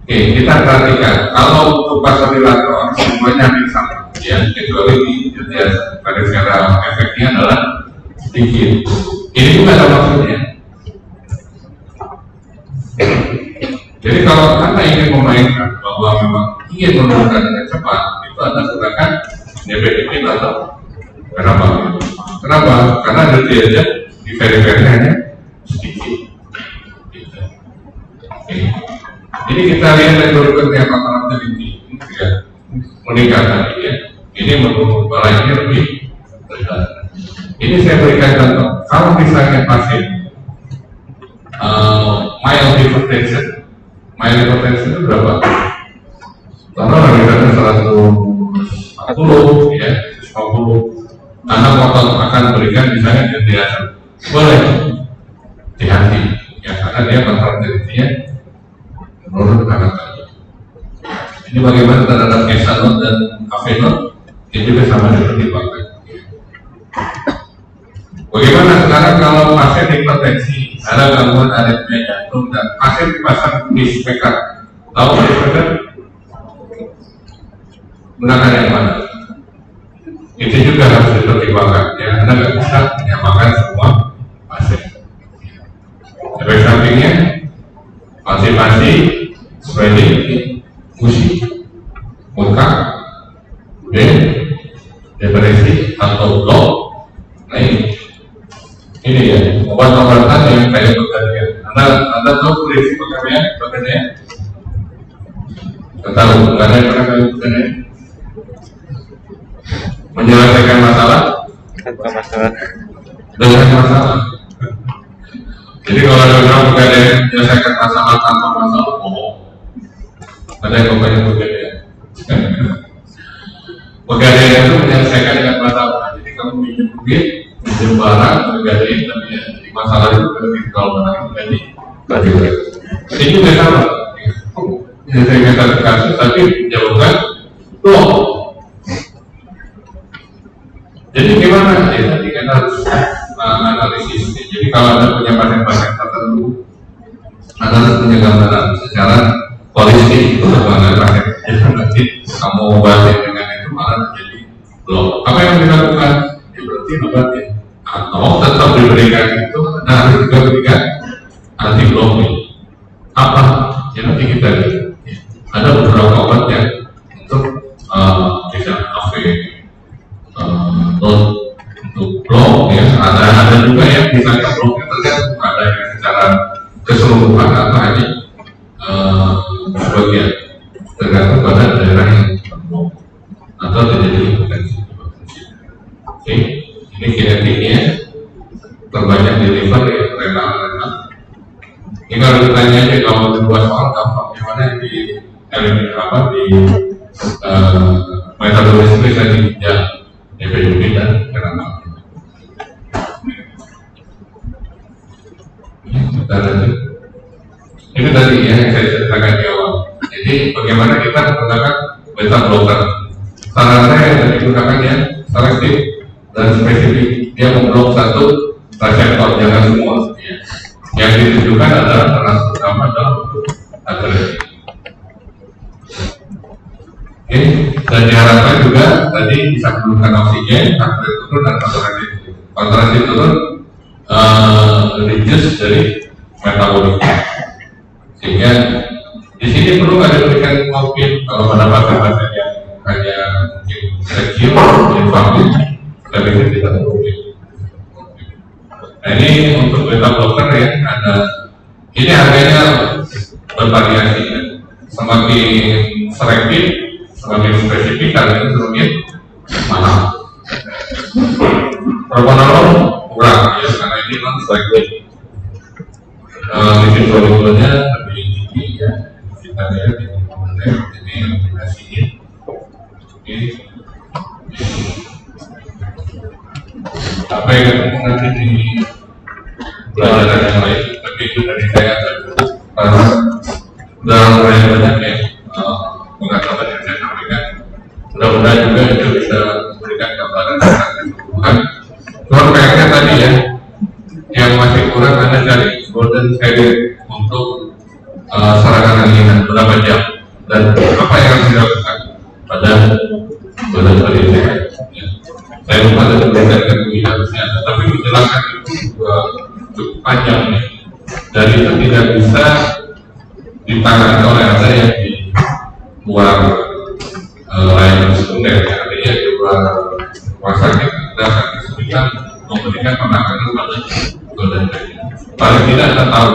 Oke, kita perhatikan kalau untuk vasodilator semuanya hampir sama, ya, kecuali di jadian pada skala efeknya adalah sedikit. Ini juga ada maksudnya. Jadi kalau Anda ingin memainkan bahwa memang ingin menurunkan dengan cepat, itu Anda gunakan DPDP atau kenapa? Karena jadiannya di veri-veri hanya sedikit. Oke. Jadi kita lihat metode yang rata-rata tinggi, ya, meningkat tadi ya. Ini menurut balainya lebih besar. Ini saya berikan contoh. Kalau misalnya pasien mild hypertension itu berapa? Contoh misalnya 140 ya, 150. Anda akan berikan misalnya diazam. Boleh, hati-hati ya karena dia kontrol tensinya menurut anak tadi. Ini bagaimana terhadap esanol dan kafenol itu juga sama dipertimbangkan. Bagaimana sekarang kalau pasien hipertensi, ada gangguan aritmia jantung dan pasien dipasang pacemaker, tahu pacemaker? Gunakan yang mana? Itu juga harus dipertimbangkan. Ya, Anda nggak bisa menyamakan semua pasien. Efek sampingnya masing-masing swelling, musik, muka, depresi atau blok. Nah ini ya obat-obatan yang kayak pegadaian. Anda tahu prinsip pegadaian? Tahu nggak ada yang pernah kali pegadaian? Menyelesaikan masalah dengan masalah. Jadi kalau ada orang pegadaian menyelesaikan masalah tanpa masalah, ada yang bapaknya pegadaian. Pegadaian itu menyelesaikan dengan masalah. Jadi kamu pinjam duit, pinjam barang, pegadaian, tapi ya jadi masalah itu kalau barang itu jadi. Ini juga sama. Menyelesaikan satu kasus, tapi menjauhkan blok. Jadi gimana? Ya tadi kan harus analisis. Jadi kalau Anda punya pasien-pasien tertentu, Anda harus punya gambaran secara holistik untuk mengenai pasien. Nanti kamu obatin dengan itu malah menjadi blok. Apa yang dilakukan? Ya berarti obatin. Atau tetap diberikan itu, Anda harus juga berikan anti bloknya. Apa? Ya nanti kita lihat. Ada beberapa obat yang untuk bisa untuk blok ya, ada juga yang misalnya bloknya tergantung ada yang secara keseluruhan atau hanya sebagian tergantung pada daerah yang terblok atau terjadi hipertensi. Oke, ini kinetiknya terbanyak di liver ya, renal. Ini kalau ditanya aja kalau dua soal gampang, gimana di metabolisme tadi ya DPDP dan renal. Ini tadi ya yang saya ceritakan di awal. Jadi bagaimana kita menggunakan beta blocker. Saran saya yang digunakan ya selektif dan spesifik. Dia memblok satu reseptor, jangan semua. Ya. Yang ditujukan adalah termasuk utama dalam bentuk agresi. Dan diharapkan juga tadi bisa menurunkan oksigen, heart rate turun dan saturasi. konsentrasi turun reduce dari metabolik, sehingga di sini perlu ada berikan mungkin kalau mendapatkan pasien yang hanya mungkin kecil, invalid, tapi tidak mungkin. Nah ini untuk beta blocker ya, ada ini harganya bervariasi ya. Semakin selektif, semakin spesifik harganya semakin mahal. Propanolol murah ya, karena ini non selektif. Lipid molekulnya lebih tinggi ya, kita lihat ini yang dikasih ini apa yang ketemu nanti di pelajaran yang lain, tapi itu dari saya karena sudah mulai banyak ya pengetahuan yang saya sampaikan. Mudah-mudahan juga itu bisa memberikan gambaran tentang kebutuhan. Cuma kayaknya tadi ya, yang masih kurang ada dari golden schedule untuk serangan anginan berapa jam dan apa yang harus dilakukan pada golden schedule. Saya lupa tadi berikan ke harusnya, tapi menjelaskan itu cukup panjang nih. Dan itu tidak bisa ditangani oleh ada yang di luar layanan sekunder, artinya di luar rumah sakit ada kesulitan memberikan penanganan pada golden schedule. Paling tidak 6 tahun